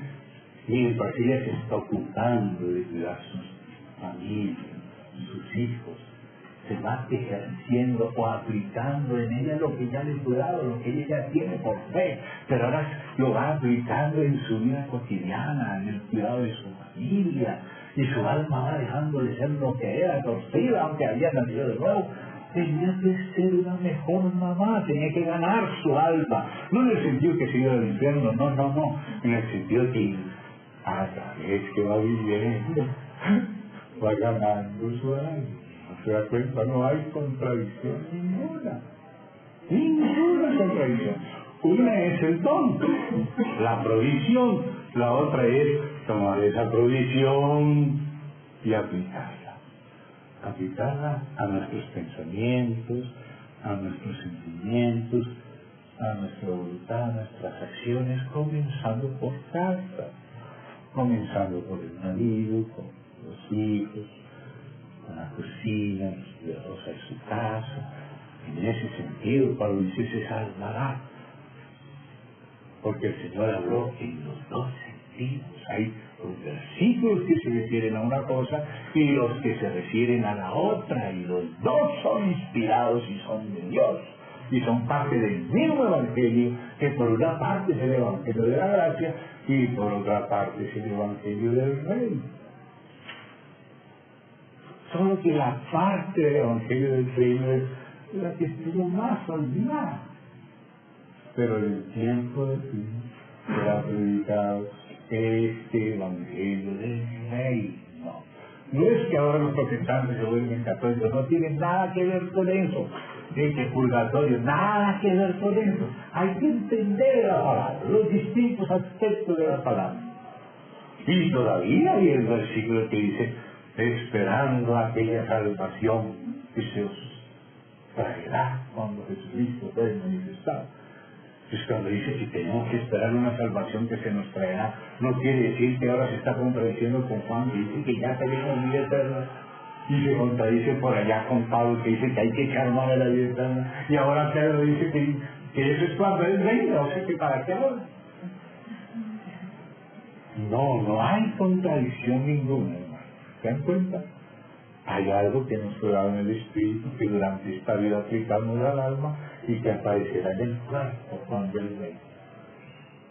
mientras ella se está ocupando de cuidar sus familias, sus hijos, se va ejerciendo o aplicando en ella lo que ya le fue dado, lo que ella ya tiene por fe, pero ahora lo va aplicando en su vida cotidiana, en el cuidado de su familia, y su alma va dejando de ser lo que era, torcida, aunque había nacido de nuevo. Tenía que ser una mejor mamá, tenía que ganar su alma, no en el sentido que se iba al infierno, no, en el sentido que a través que va viviendo, va ganando su alma. ¿Se da cuenta? No hay contradicción ninguna contradicción. Una es el don, la provisión, la otra es tomar esa provisión y aplicarla a nuestros pensamientos, a nuestros sentimientos, a nuestra voluntad, a nuestras acciones, comenzando por casa, comenzando por el marido, con los hijos, con la cocina, los cuidados de su casa. En ese sentido, Pablo dice, se salvará, porque el Señor habló en los dos sentidos. Hay los versículos que se refieren a una cosa y los que se refieren a la otra, y los dos son inspirados y son de Dios, y son parte del mismo Evangelio, que por una parte es el Evangelio de la gracia y por otra parte es el Evangelio del Reino. Solo que la parte del Evangelio del Reino es la que estuvo más olvidada. Pero en el tiempo de fin será predicado este Evangelio del Reino. No es que ahora los protestantes se vuelven católicos, no tienen nada que ver con eso. De que purgatorio, nada que ver con eso. Hay que entender la palabra, los distintos aspectos de la palabra. Y todavía hay el versículo que dice, esperando aquella salvación que se os traerá cuando Jesucristo sea manifestado. Pues cuando dice que tenemos que esperar una salvación que se nos traerá, no quiere decir que ahora se está contradiciendo con Juan, que dice que ya tenemos vida eterna, y se contradice por allá con Pablo, que dice que hay que echar mano a la vida eterna, y ahora Pedro dice que eso es cuando Él venga, o sea que para qué ahora. No hay contradicción ninguna, hermano. ¿Se dan cuenta? Hay algo que nos fue dado en el Espíritu, que durante esta vida aplicamos al alma y que aparecerá en el cuerpo cuando Él venga.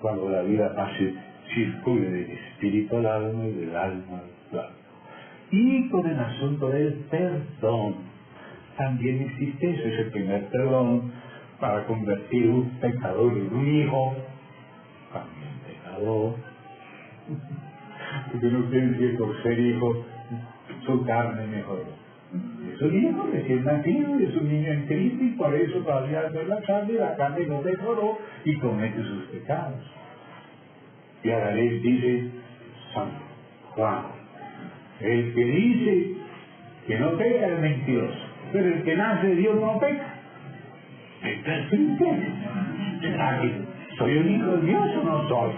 Cuando la vida pase, circule del Espíritu al alma y del alma al cuerpo. Y con el asunto del perdón, también existe eso, es el primer perdón para convertir un pecador en un hijo, también pecador. Porque no quiere decir que por ser hijo su carne mejoró. Es un hijo recién nacido, es un niño en Cristo y por eso todavía hace la carne no mejoró y comete sus pecados. Y a la vez dice San Juan, el que dice que no peca es mentiroso, pero el que nace de Dios no peca. Entonces, ¿soy un hijo de Dios o no soy?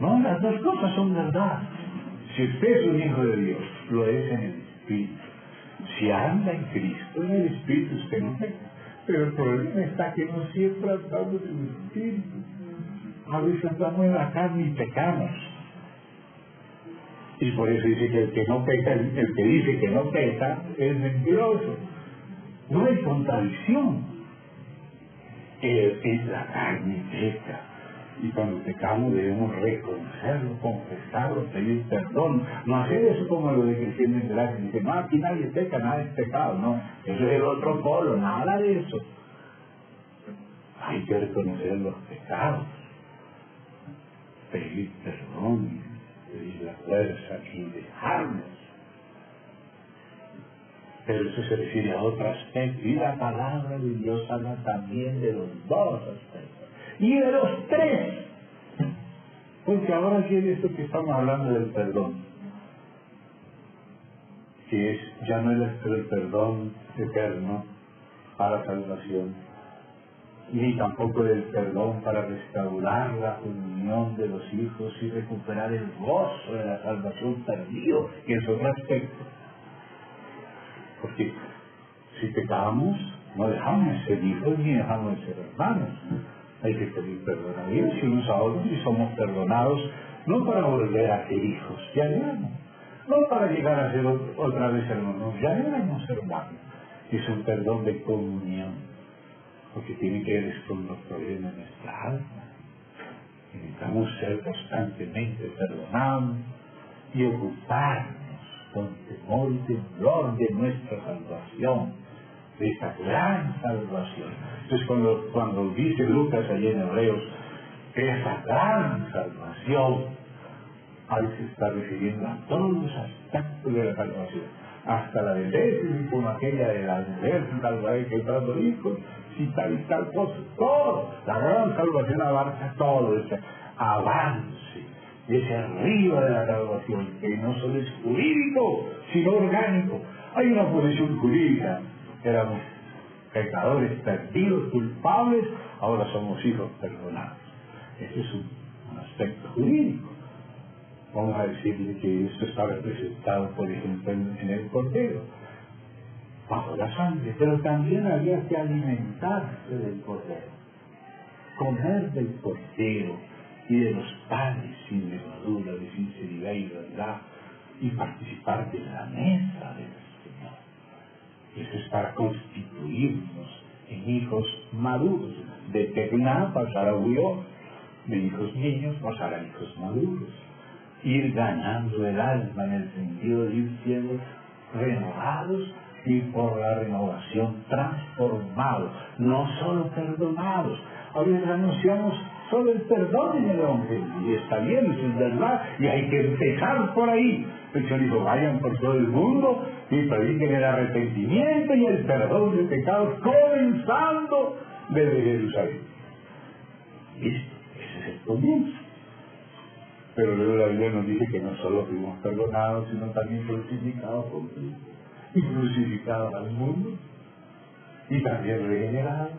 No, las dos cosas son verdad. Si usted es un hijo de Dios, lo es en el Espíritu. Si anda en Cristo, en el Espíritu, usted no peca. Pero el problema está que no siempre andamos en el Espíritu. A veces andamos en la carne y pecamos. Y por eso dice que el que no peca, el que dice que no peca, es mentiroso. No hay contradicción. La carne peca. Y cuando pecamos debemos reconocerlo, confesarlo, pedir perdón. No hacer eso como lo de creciendo en gracia. Dice, no, aquí nadie peca, nada es pecado. No, eso es el otro polo, nada de eso. Hay que reconocer los pecados, pedir perdón, pedir la fuerza y dejarnos. Pero eso se refiere a otro aspecto. Y la palabra de Dios habla también de los dos aspectos. Y de los tres. Porque ahora sí es esto que estamos hablando del perdón. Que es, ya no es el perdón eterno para salvación, ni tampoco el perdón para restaurar la unión de los hijos y recuperar el gozo de la salvación perdido, que es otro aspecto. Porque si pecamos, no dejamos de ser hijos ni dejamos de ser hermanos. Hay que pedir perdón a Dios y unos a otros y somos perdonados, no para volver a ser hijos, ya éramos. No para llegar a ser otra vez hermanos, ya éramos hermanos. Es un perdón de comunión, porque tiene que ver con los problemas de nuestra alma. Necesitamos ser constantemente perdonados y ocuparnos con temor y temblor de nuestra salvación, de esta gran salvación. Entonces cuando dice Lucas allí en Hebreos, esa gran salvación, ahí se está refiriendo a todos los aspectos de la salvación, hasta la vejez, como aquella de la mujer, tal vez que dando hijos, y tal cosa, todo. La gran salvación abarca todo ese avance, ese río de la salvación, que no solo es jurídico, sino orgánico. Hay una posición jurídica, éramos pecadores perdidos, culpables, ahora somos hijos perdonados. Ese es un aspecto jurídico. Vamos a decirle que esto está representado, por ejemplo, en el Cordero, bajo la sangre, pero también había que alimentarse del Cordero, comer del Cordero y de los panes sin levadura, de sinceridad y verdad, y participar de la mesa del Señor. Eso es para constituirnos en hijos maduros. De Tecná pasar a Huyó, de hijos niños pasar a hijos maduros. Ir ganando el alma en el sentido de ir siendo renovados y por la renovación transformados, no solo perdonados. A veces anunciamos solo el perdón en el Evangelio, y está bien, eso es verdad, y hay que empezar por ahí. El Señor dijo, vayan por todo el mundo y prediquen el arrepentimiento y el perdón de pecados, comenzando desde Jerusalén. ¿Listo? Ese es el comienzo. Pero luego la Biblia nos dice que no solo fuimos perdonados, sino también crucificados con Cristo, y crucificados al mundo, y también regenerados,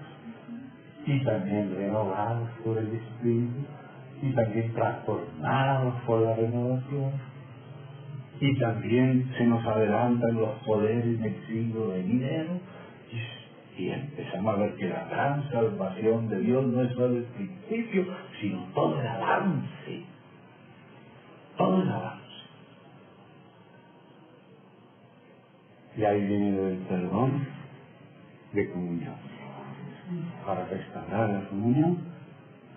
y también renovados por el Espíritu, y también transformados por la renovación, y también se nos adelantan los poderes del siglo venidero, y empezamos a ver que la gran salvación de Dios no es solo el principio, sino todo el avance. Todo el avance. Y ahí viene el perdón de comunión. Para restaurar la comunión,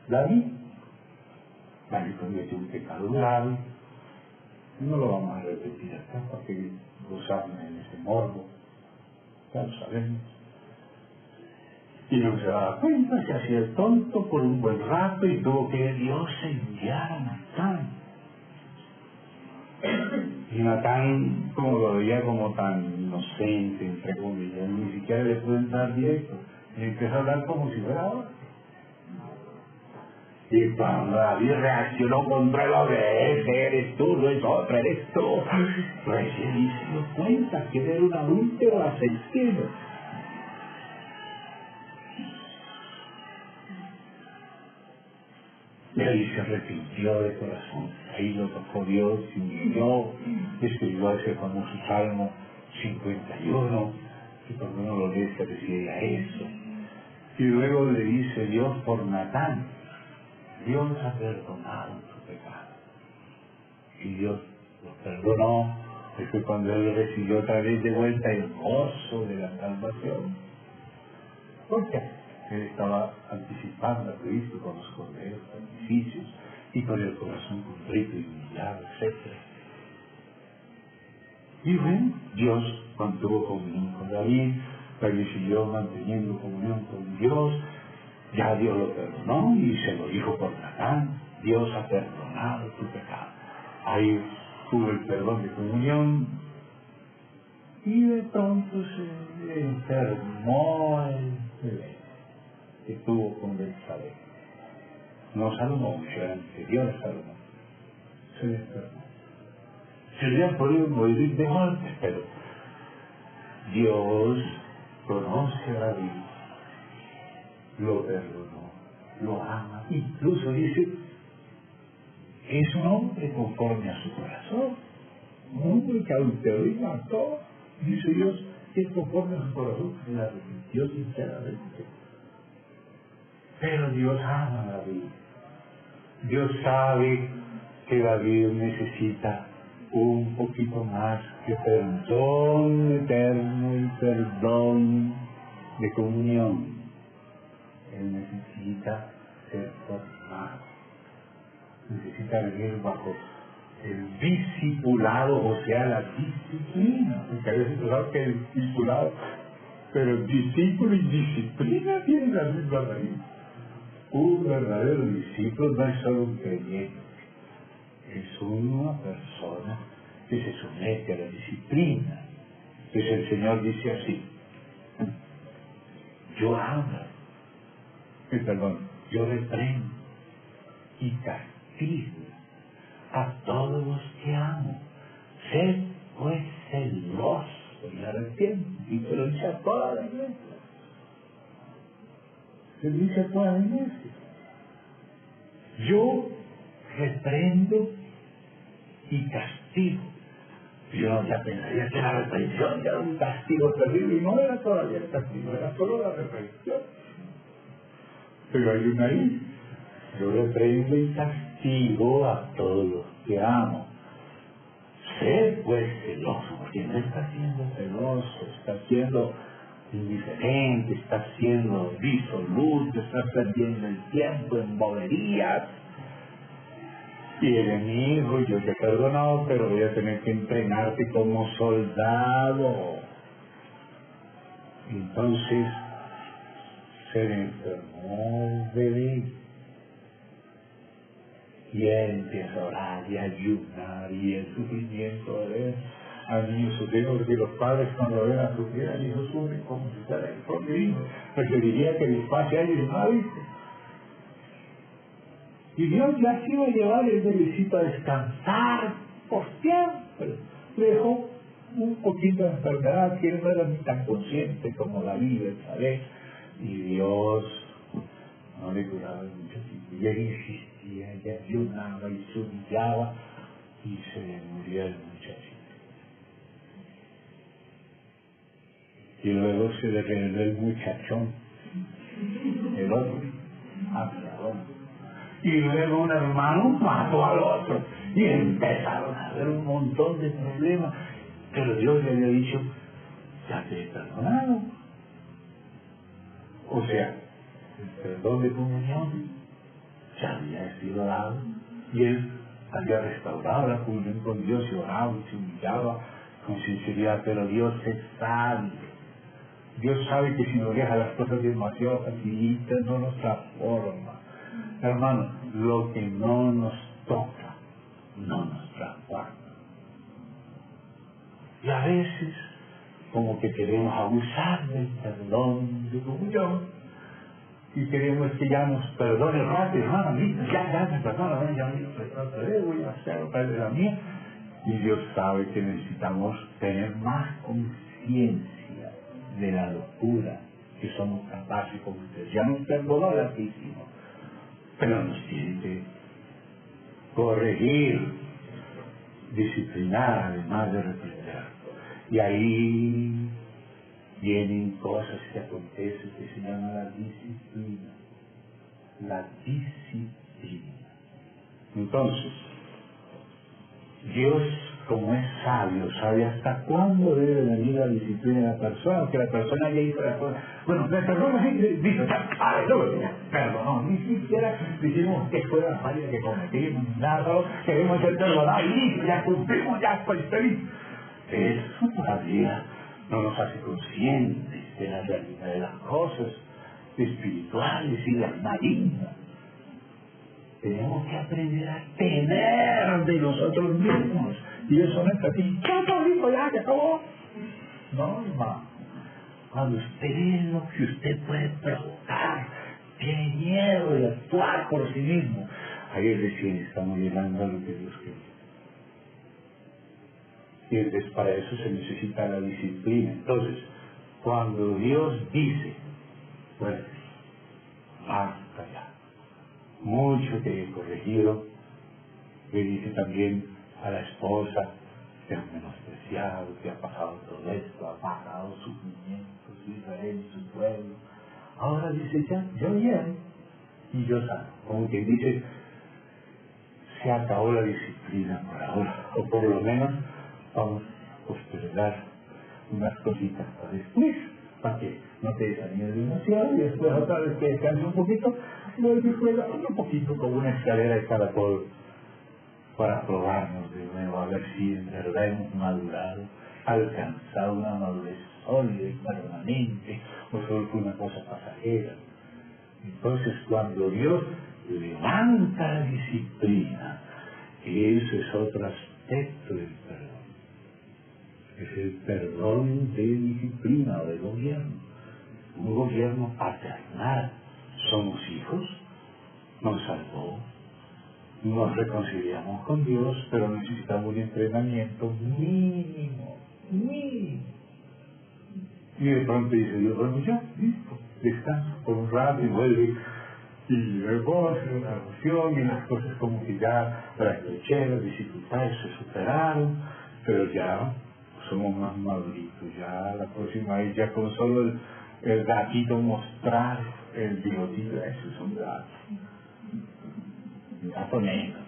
David cometió un pecado grave. No lo vamos a repetir acá para que gozamos en ese morbo. Ya lo sabemos. Y no se daba cuenta, se hacía el tonto por un buen rato y tuvo que Dios enviar a Natán. Y Natán, como lo veía como tan inocente, entre comillas, ni siquiera le pudo entrar directo. Y empezó a hablar como si fuera ahora. Y cuando David reaccionó contra el hombre, ese eres tú, no es otro, eres tú. Recién se dio cuenta que era un adúltero asesino. Y ahí se arrepintió de corazón. Ahí lo tocó Dios y murió. Escribió ese famoso Salmo 51, que cuando uno lo lee se refiere a eso. Y luego le dice Dios por Natán: Dios ha perdonado tu pecado. Y Dios lo perdonó. Fue cuando él recibió otra vez de vuelta el gozo de la salvación. ¿Por qué? Él estaba anticipando a Cristo con los corderos, sacrificios, y con el corazón contrito y humillado, etc. Y bueno, Dios mantuvo comunión con David, David siguió manteniendo comunión con Dios, ya Dios lo perdonó y se lo dijo por Natán: Dios ha perdonado tu pecado. Ahí tuvo el perdón de comunión, y de pronto se enfermó el bebé que tuvo con Betsabé. No Salomón, era anterior a Salomón. Se enfermó. Se habían podido morir de muerte, pero Dios conoce a David, lo perdonó, lo ama. Incluso dice: es un hombre conforme a su corazón. Un hombre que adulteró y mató. Dice Dios que es conforme a su corazón, que la arrepintió sinceramente. Pero Dios ama a David. Dios sabe que David necesita un poquito más que perdón eterno y perdón de comunión. Él necesita ser formado. Necesita vivir bajo el discipulado, o sea, la disciplina. Porque a veces pensamos que el discipulado, pero discípulo y disciplina tienen la misma raíz. Un verdadero discípulo no es solo un creyente, es una persona que se somete a la disciplina. Entonces el Señor dice así: yo amo, yo reprendo y castigo a todos los que amo. Sed pues celoso y arrepiento. Y se lo dice a toda la iglesia. Se lo dice a toda la iglesia. Yo reprendo y castigo. Yo ya pensaría que la reprensión era un castigo terrible, y no era todavía el castigo, era solo la reprensión. Pero hay una ahí: yo reprendo y castigo a todos los que amo. Sé pues celoso, porque no está siendo celoso, está siendo indiferente, está siendo disoluto, está perdiendo el tiempo en boberías. Y el enemigo: yo te he perdonado, pero voy a tener que entrenarte como soldado. Entonces se le enfermó de bebé. Y él empieza a orar y a ayunar, y el sufrimiento de ver al niño sufrir, porque los padres cuando ven a sufrir al hijo sufren como si fuera el propio hijo. Preferiría que les pase a ellos, ¿no? ¿Viste? Y Dios ya se iba a llevar el bebecito a descansar por siempre. Le dejó un poquito de enfermedad, que él no era ni tan consciente como David, ¿sabes? Y Dios no le curaba el muchachito. Y él insistía, y ayunaba y se humillaba, y se le murió el muchachito. Y luego se le reveló el muchachón, el otro, Absalón. Y luego un hermano mató al otro, y empezaron a haber un montón de problemas. Pero Dios le había dicho: ya te he perdonado. O sea, el perdón de comunión ya había sido dado, y él había restaurado la comunión con Dios, y oraba y se humillaba con sinceridad. Pero Dios es sabio. Dios sabe que si nos deja las cosas demasiado facilitas, no nos transforma. Hermano, lo que no nos toca, no nos transforma. Y a veces, como que queremos abusar del perdón de comunión, y queremos que ya nos perdone rápido, hermano, ya me perdona, ya me perdona, voy a hacer otra vez de la mía. Y Dios sabe que necesitamos tener más conciencia de la locura que somos capaces, como ustedes. Ya nos perdonó la que hicimos, pero nos tiene que corregir, disciplinar, además de reprender. Y ahí vienen cosas que acontecen que se llama la disciplina. La disciplina. Entonces, Dios, como es sabio, sabe hasta cuándo debe venir la disciplina de la persona, que la persona ya hizo la cosa. Bueno, me perdona, dice, ya, aleluya, perdonó, ni siquiera dijimos que fuera la falla que cometimos, nada, solo queremos ser perdonados y ya cumplimos, ya estoy feliz. Eso todavía no nos hace conscientes de la realidad de las cosas espirituales y las malignas. Tenemos que aprender a tener de nosotros mismos. Y eso no es así. Ya que acabó. No, hermano. Cuando usted ve lo que usted puede provocar, tiene miedo de actuar por sí mismo. Ahí es decir, estamos llegando a lo que Dios quiere. Y entonces para eso se necesita la disciplina. Entonces, cuando Dios dice, pues, hasta allá. Mucho que he corregido, le dice también a la esposa que ha menospreciado, que ha pasado todo esto, ha pasado sufrimientos, Israel, su pueblo. Ahora dice ya, yo bien y yo sano. Como quien dice, se acabó la disciplina por ahora, o por lo menos vamos a postergar unas cositas para después, para que no te desanimes demasiado y después otra vez que descanse un poquito, luego juega un poquito como una escalera de caracol para probarnos de nuevo, a ver si en verdad hemos madurado, alcanzado una madurez sólida y permanente, o solo fue una cosa pasajera. Entonces, cuando Dios levanta la disciplina, ese es otro aspecto del perdón. Es el perdón de disciplina o de gobierno. Un gobierno paternal. Somos hijos, nos salvó, nos reconciliamos con Dios, pero necesitamos un entrenamiento mínimo. Y de pronto dice Dios, bueno, ya, listo, descanso por un rato y vuelve. Y luego hace una oración y las cosas como que ya las las dificultades se superaron, pero ya somos más maduritos. Ya la próxima vez, ya con solo el gatito mostrar el bigotito, eso es un gato. Un gato negro.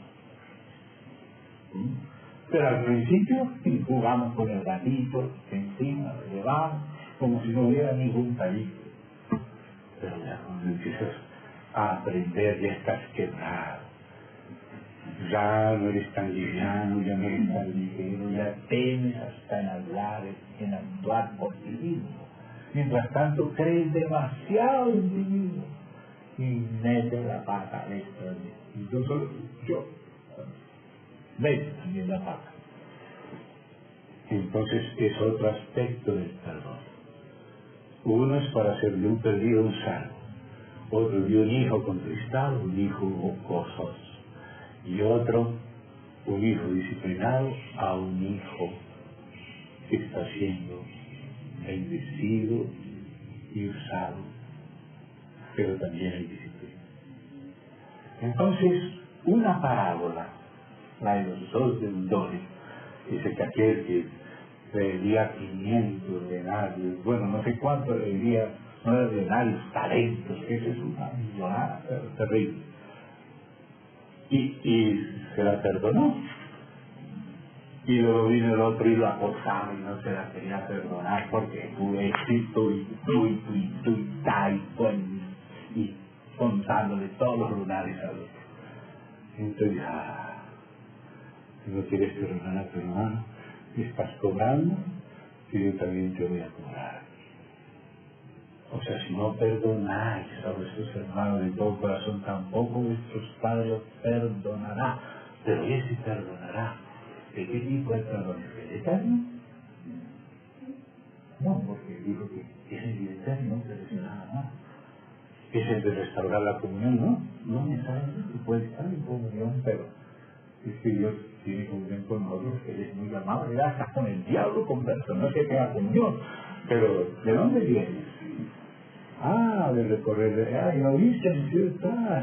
Pero al principio jugamos con el gatito, encima lo llevamos, como si no hubiera ningún peligro. Pero ya cuando empiezas a aprender, ya estás quebrado. Ya no eres tan liviano, ya no eres tan ligero, ya temes hasta en hablar, en actuar por ti mismo. Mientras tanto crees demasiado en ti mismo y metes la pata extra. Entonces yo meto también la pata. Entonces es otro aspecto del perdón. Uno es para hacer de un perdido un salvo, otro de un hijo contristado, un hijo gozoso, y otro, un hijo disciplinado a un hijo que está siendo bendecido y usado, pero también hay disciplina. Entonces, una parábola, la de los dos deudores, dice que aquel que debía 500 denarios, bueno, no sé cuánto le debía, no era denarios, talentos, que eso es una millonada terrible. Y se la perdonó. Y luego vino el otro y lo acosaba y no se la quería perdonar porque tú y contándole todos los lunares al otro. Entonces, si no quieres perdonar a tu hermano, estás cobrando y yo también te voy a cobrar. O sea, si no perdonáis a vuestros hermanos de todo corazón, tampoco vuestros padres os perdonará. Pero ese perdonará. ¿De qué tipo de perdón? ¿El eterno? No, porque dijo que es el eterno, no te dice nada más. Es el de restaurar la comunión, no necesariamente puede estar en comunión, pero es que Dios tiene comunión con nosotros, Él es muy amable, Él hasta con el diablo conversa, no es que tenga comunión, pero ¿de dónde viene? de recorrer, ¿no viste?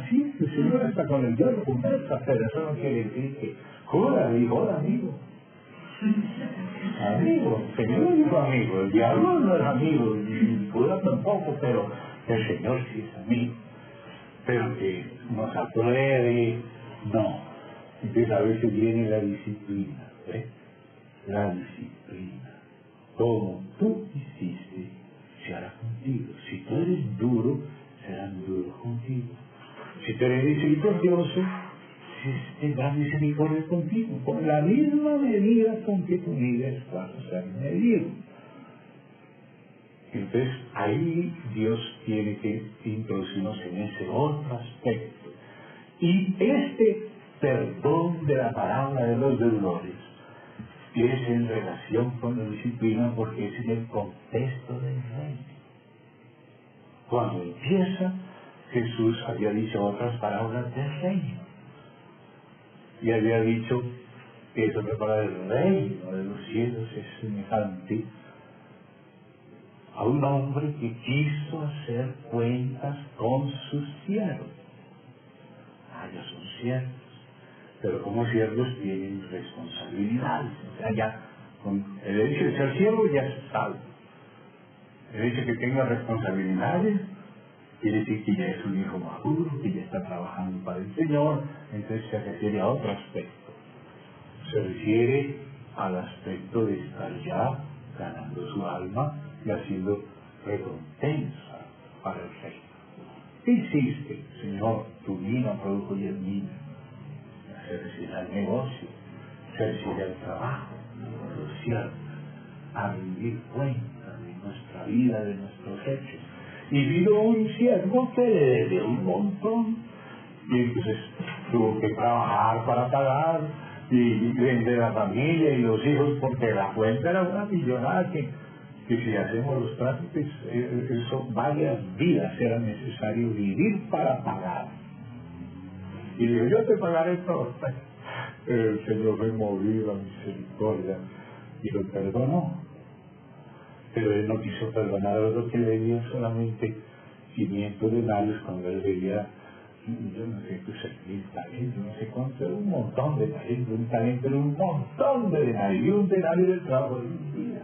Sí, el Señor está con el diablo, conversa, pero eso no quiere decir que joda, amigo. Amigo, el Señor no dijo amigo, el diablo no es amigo, ni Judas tampoco, pero el Señor sí es amigo. Pero que nos apruebe, no. Entonces a veces viene la disciplina, ¿ves? La disciplina. Como tú hiciste, se hará contigo. Si tú eres duro, serán duros contigo. Si tú eres misericordioso, tendrá misericordia contigo. Con la misma medida con que tú mides, vas a ser medido. Entonces, ahí Dios tiene que introducirnos en ese otro aspecto. Y este perdón de la parábola de los deudores es en relación con la disciplina, porque es en el contexto del reino. Cuando empieza, Jesús había dicho otras parábolas del reino. Y había dicho que eso para el reino de los cielos es semejante a un hombre que quiso hacer cuentas con sus siervos. Ellos son siervos, pero como siervos tienen responsabilidades. O sea, ya con el hecho de ser siervo ya es salvo. El hecho de que tenga responsabilidades quiere decir que ya es un hijo maduro, que ya está trabajando para el Señor. Entonces se refiere a otro aspecto. Se refiere al aspecto de estar ya ganando su alma y haciendo recompensa para el reino. ¿Qué hiciste, Señor? Tu vida produjo 10.000. Se refiere al negocio, se refiere al trabajo, a los siervos, a rendir cuenta de nuestra vida, de nuestros hechos. Y vino un siervo que le debe un montón, y entonces tuvo que trabajar para pagar y vender a la familia y los hijos, porque la cuenta era una millonada que si hacemos los trámites, son varias vidas, era necesario vivir para pagar. Y dijo, yo te pagaré todo. El Señor fue movido a misericordia y lo perdonó. Pero él no quiso perdonar a lo que le dio solamente 500 denarios cuando él debía, yo no sé, 6.000 talentos, no sé cuánto, era un montón de talentos, un talento era un montón de denarios, y un denario del trabajo de un día.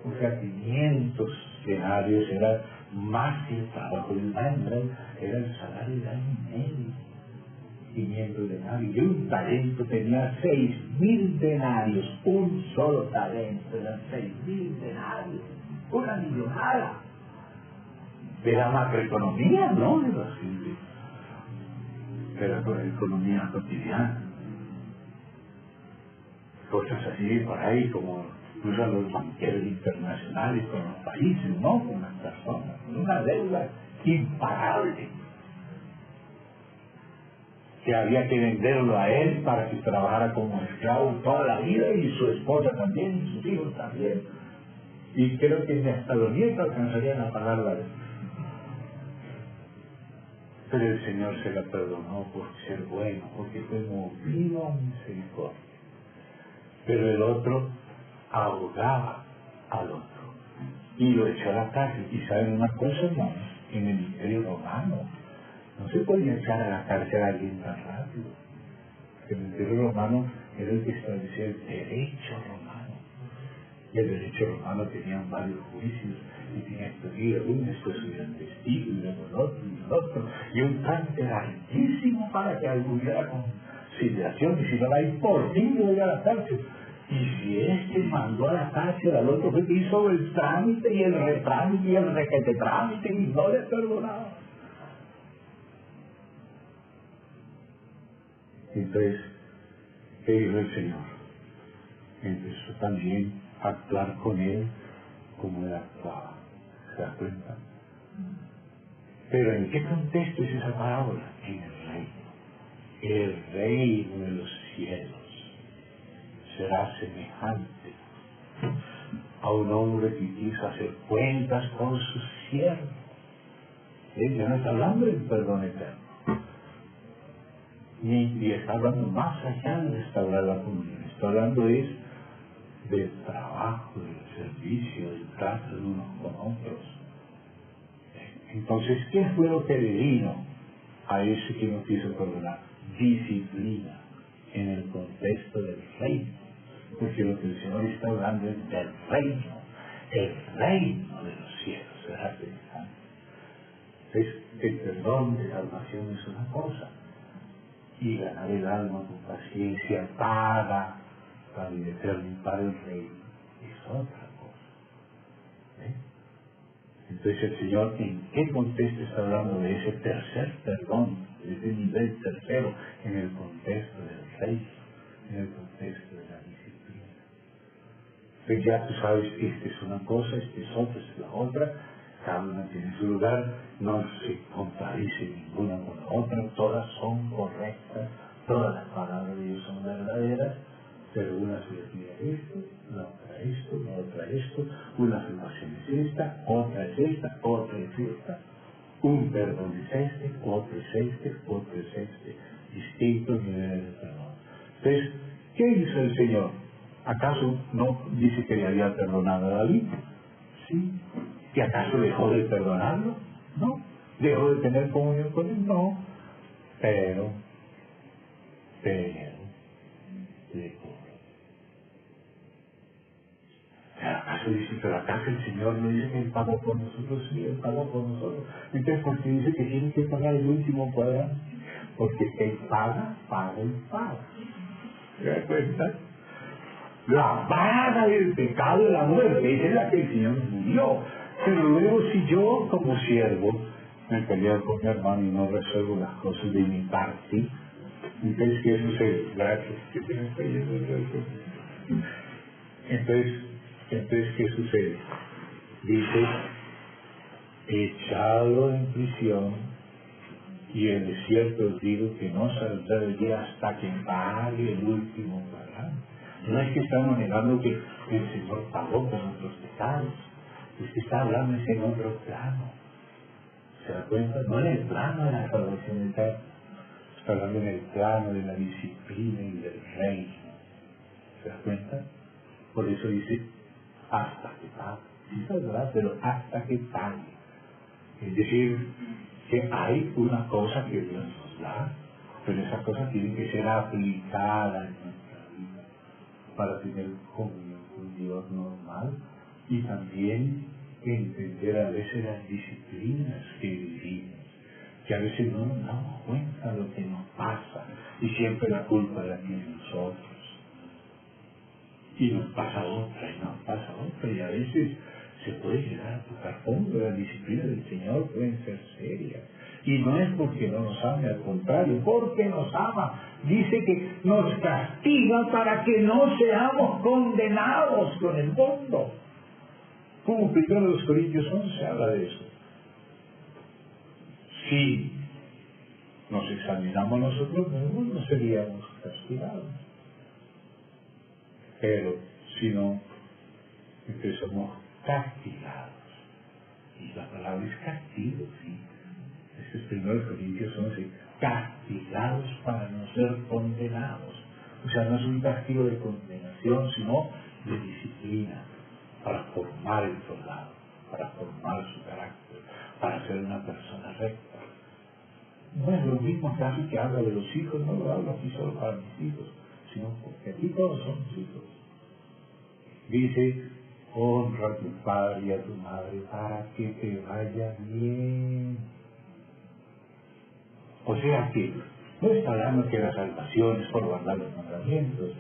O sea, 500 denarios era más que el trabajo del año, era el salario de año y medio. 500 denarios, y un talento tenía 6.000 denarios, un solo talento, eran 6.000 denarios, una millonada de la macroeconomía, no de la simple, pero de la economía cotidiana. Cosas así por ahí como usan los banqueros internacionales con los países, no con las personas, una deuda impagable, que había que venderlo a él para que trabajara como esclavo toda la vida, y su esposa también, y sus hijos también. Y creo que ni hasta los nietos alcanzarían a pagar la deuda. Pero el Señor se la perdonó por ser bueno, porque fue movido a misericordia. Pero el otro ahogaba al otro y lo echó a la cárcel. Y saben una cosa, hermanos, en el Imperio Romano no se podía echar a la cárcel a alguien tan rápido. El Imperio Romano era el que establecía el derecho romano. Y el derecho romano tenía varios juicios, y tenía que pedir uno, después subían testigos, y luego el otro, y el otro, y un trámite larguísimo para que hubiera conciliación, y si no hay por fin lo iba a la cárcel. Y si este mandó a la cárcel al otro, fue que hizo el trámite y el retrámite y el requete trámite, y no le perdonaba. Entonces, ¿qué dijo el Señor? Empezó también a actuar con él como él actuaba. ¿Se da cuenta? Pero ¿en qué contexto es esa parábola? En el reino. El reino de los cielos será semejante a un hombre que quiso hacer cuentas con sus siervos. Él ya no está hablando del perdón eterno. Y está hablando más allá de restaurar la comunión. Está hablando del trabajo, del servicio, del trato de unos con otros. Entonces, ¿qué fue lo que le vino a ese que no quiso perdonar? Disciplina en el contexto del reino. Porque lo que el Señor está hablando es del reino, el reino de los cielos, ¿verdad? Entonces, el perdón de salvación es una cosa, y ganar el alma con paciencia para el eterno y para el reino es otra cosa. ¿Eh? Entonces el Señor, ¿en qué contexto está hablando de ese tercer perdón, de ese nivel tercero, en el contexto del reino, en el contexto de la disciplina? Entonces ya tú sabes, esta es una cosa, esta es otra, esta es la otra, cada una tiene su lugar, no se contradice ninguna con la otra, todas son correctas, todas las palabras de Dios son verdaderas, pero una se le pide esto, la otra esto, una afirmación es esta, otra es esta, otra es esta, un perdón es este, otro es este, distintos niveles de perdón. Entonces, ¿qué hizo el Señor? ¿Acaso no dice que le había perdonado a David? Sí. ¿Y acaso dejó de perdonarlo? No. ¿Dejó de tener comunión con él? No. Pero, le cobró. ¿Acaso dice, pero acaso el Señor no dice que Él pagó por nosotros? Sí, Él pagó por nosotros. Entonces, ¿por qué dice que tiene que pagar el último cuadrante? Porque Él paga el pago. ¿Se da cuenta? La paga del pecado de la muerte, esa es la que el Señor murió. Pero luego si yo, como siervo, me peleo con mi hermano y no resuelvo las cosas de mi parte, entonces, ¿qué sucede? Gracias, que te me está yendo el resto. Entonces, ¿qué sucede? Dice, echado en prisión, y en el desierto os digo que no saldrá de allí hasta que pague el último cuadrante. No es que estamos negando que el Señor pagó por nuestros pecados, es que está hablando en otro plano. ¿Se da cuenta? No en el plano de la salvación eterna, está hablando en el plano de la disciplina y del reino. ¿Se da cuenta? Por eso dice, hasta que pague. Sí saldrá, pero hasta que pague. Es decir, que hay una cosa que Dios nos da, pero esa cosa tiene que ser aplicada en nuestra vida para tener comunión con Dios normal y también entender a veces las disciplinas que vivimos, que a veces no nos damos cuenta de lo que nos pasa y siempre la culpa la tienen nosotros. Y nos pasa otra, y a veces se puede llegar a tocar fondo. Las disciplinas del Señor pueden ser serias. Y no es porque no nos ame, al contrario, porque nos ama. Dice que nos castiga para que no seamos condenados con el mundo. Como 1 Corintios 11 habla de eso. Si nos examinamos nosotros mismos, no seríamos castigados. Pero si no, entonces somos castigados. Y la palabra es castigo, sí. Este es 1 Corintios 11. Castigados para no ser condenados. O sea, no es un castigo de condenación, sino de disciplina, para formar el soldado, para formar su carácter, para ser una persona recta. No es lo mismo casi que habla de los hijos, no lo hablo aquí solo para mis hijos, sino porque aquí todos somos hijos. Dice, honra a tu padre y a tu madre para que te vaya bien. O sea que no está hablando que la salvación es por guardar los mandamientos,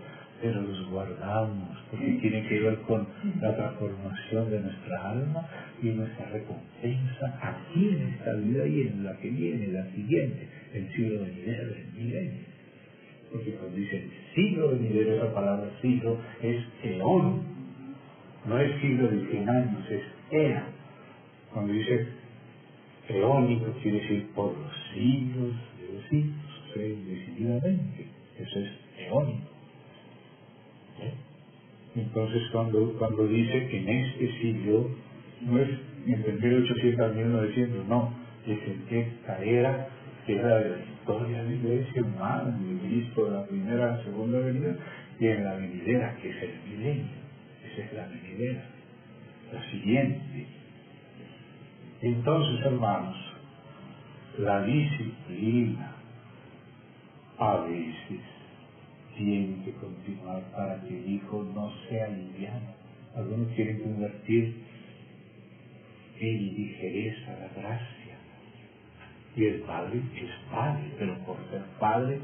pero los guardamos porque tiene que ver con la transformación de nuestra alma y nuestra recompensa aquí en esta vida y en la que viene, la siguiente, el siglo venidero, el milenio. Porque cuando dice el siglo venidero, esa palabra siglo es eón, no es siglo de 100 años, es era. Cuando dice eónico quiere decir por los siglos de los siglos, o sea, indefinidamente. Eso es eónico. Entonces cuando dice que en este siglo, no es entre 1800 a 1900, no, es en esta era, que era de la historia de la iglesia humana, en el Cristo de la primera, la segunda venida, y en la venidera, que es el milenio. Esa es la venidera, la siguiente. Entonces, hermanos, la disciplina a veces tiene que continuar para que el hijo no sea liviano. Algunos quieren convertir en ligereza la gracia. Y el padre es padre, pero por ser padre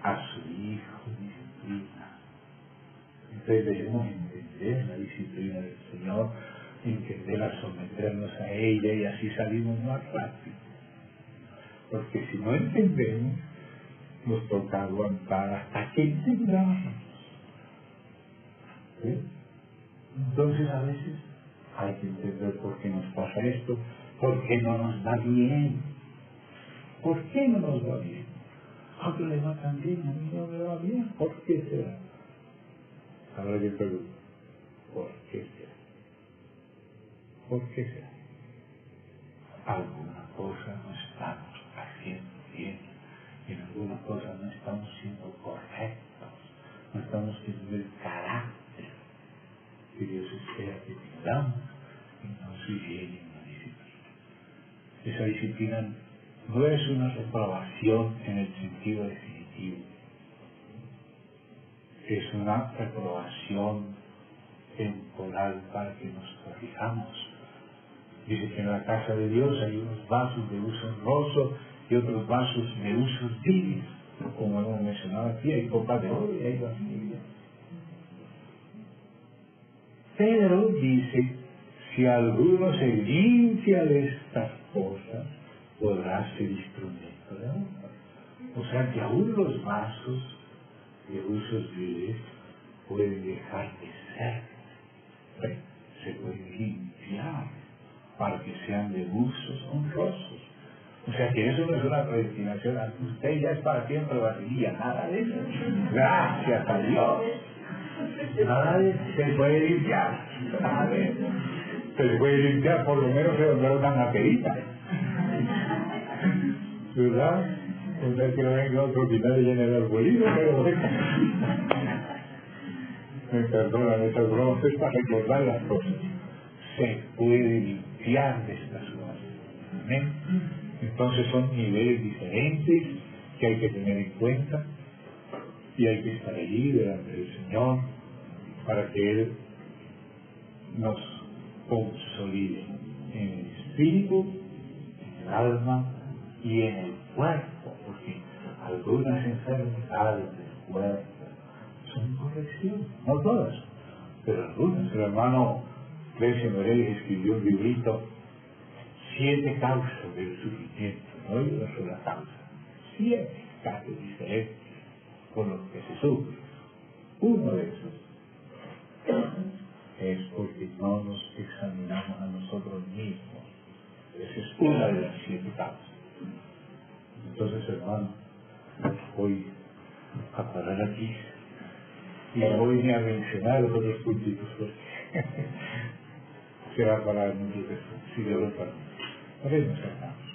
a su hijo disciplina. Entonces debemos entender la disciplina del Señor, entenderla, someternos a ella, y así salimos más rápido. Porque si no entendemos, nos toca aguantar hasta que entendamos. ¿Sí? Entonces a veces hay que entender por qué nos pasa esto, por qué no nos va bien. ¿Por qué no nos va bien? ¿A otro le va tan bien? A mí no me va bien. ¿Por qué será? Ahora yo pregunto, ¿por qué será? ¿Por qué será? Alguna cosa no estamos haciendo bien, en alguna cosa no estamos siendo correctos, no estamos teniendo el carácter que Dios espera que tengamos, entonces viene una disciplina. Esa disciplina no es una reprobación en el sentido definitivo, es una reprobación temporal para que nos corrijamos. Dice que en la casa de Dios hay unos vasos de uso honroso y otros vasos de uso vil, como hemos mencionado aquí, hay copas de oro y hay vasillas. Pero dice, si alguno se limpia de estas cosas, podrá ser instrumento de honra. O sea que aún los vasos de usos viles pueden dejar de ser, se pueden limpiar para que sean de usos honrosos. O sea que eso no es una predestinación, usted ya es para siempre vasilla, nada de eso. Gracias a Dios. Nada de eso, se puede limpiar, nada de eso. Se puede limpiar, por lo menos se va a una materita. ¿Verdad? O sea que no venga otro final y llene el arbolito, pero bueno. Me perdonan esas bromas, es para recordar las cosas. Se puede limpiar de estas cosas. ¿Amén? Entonces son niveles diferentes que hay que tener en cuenta y hay que estar allí delante del Señor para que Él nos consolide en el espíritu, en el alma y en el cuerpo, porque algunas enfermedades del cuerpo son corrección, no todas, pero algunas. El hermano Clecio Moreles escribió un librito, 7 causas del sufrimiento, no hay una sola causa, 7 casos diferentes por los que se sufre. Uno de esos es porque no nos examinamos a nosotros mismos. Esa es una de las 7 causas. Entonces, hermano, voy a parar aquí y no voy ni a mencionar los otros puntitos porque será para muchos después, si Dios lo permite. Oremos, hermanos.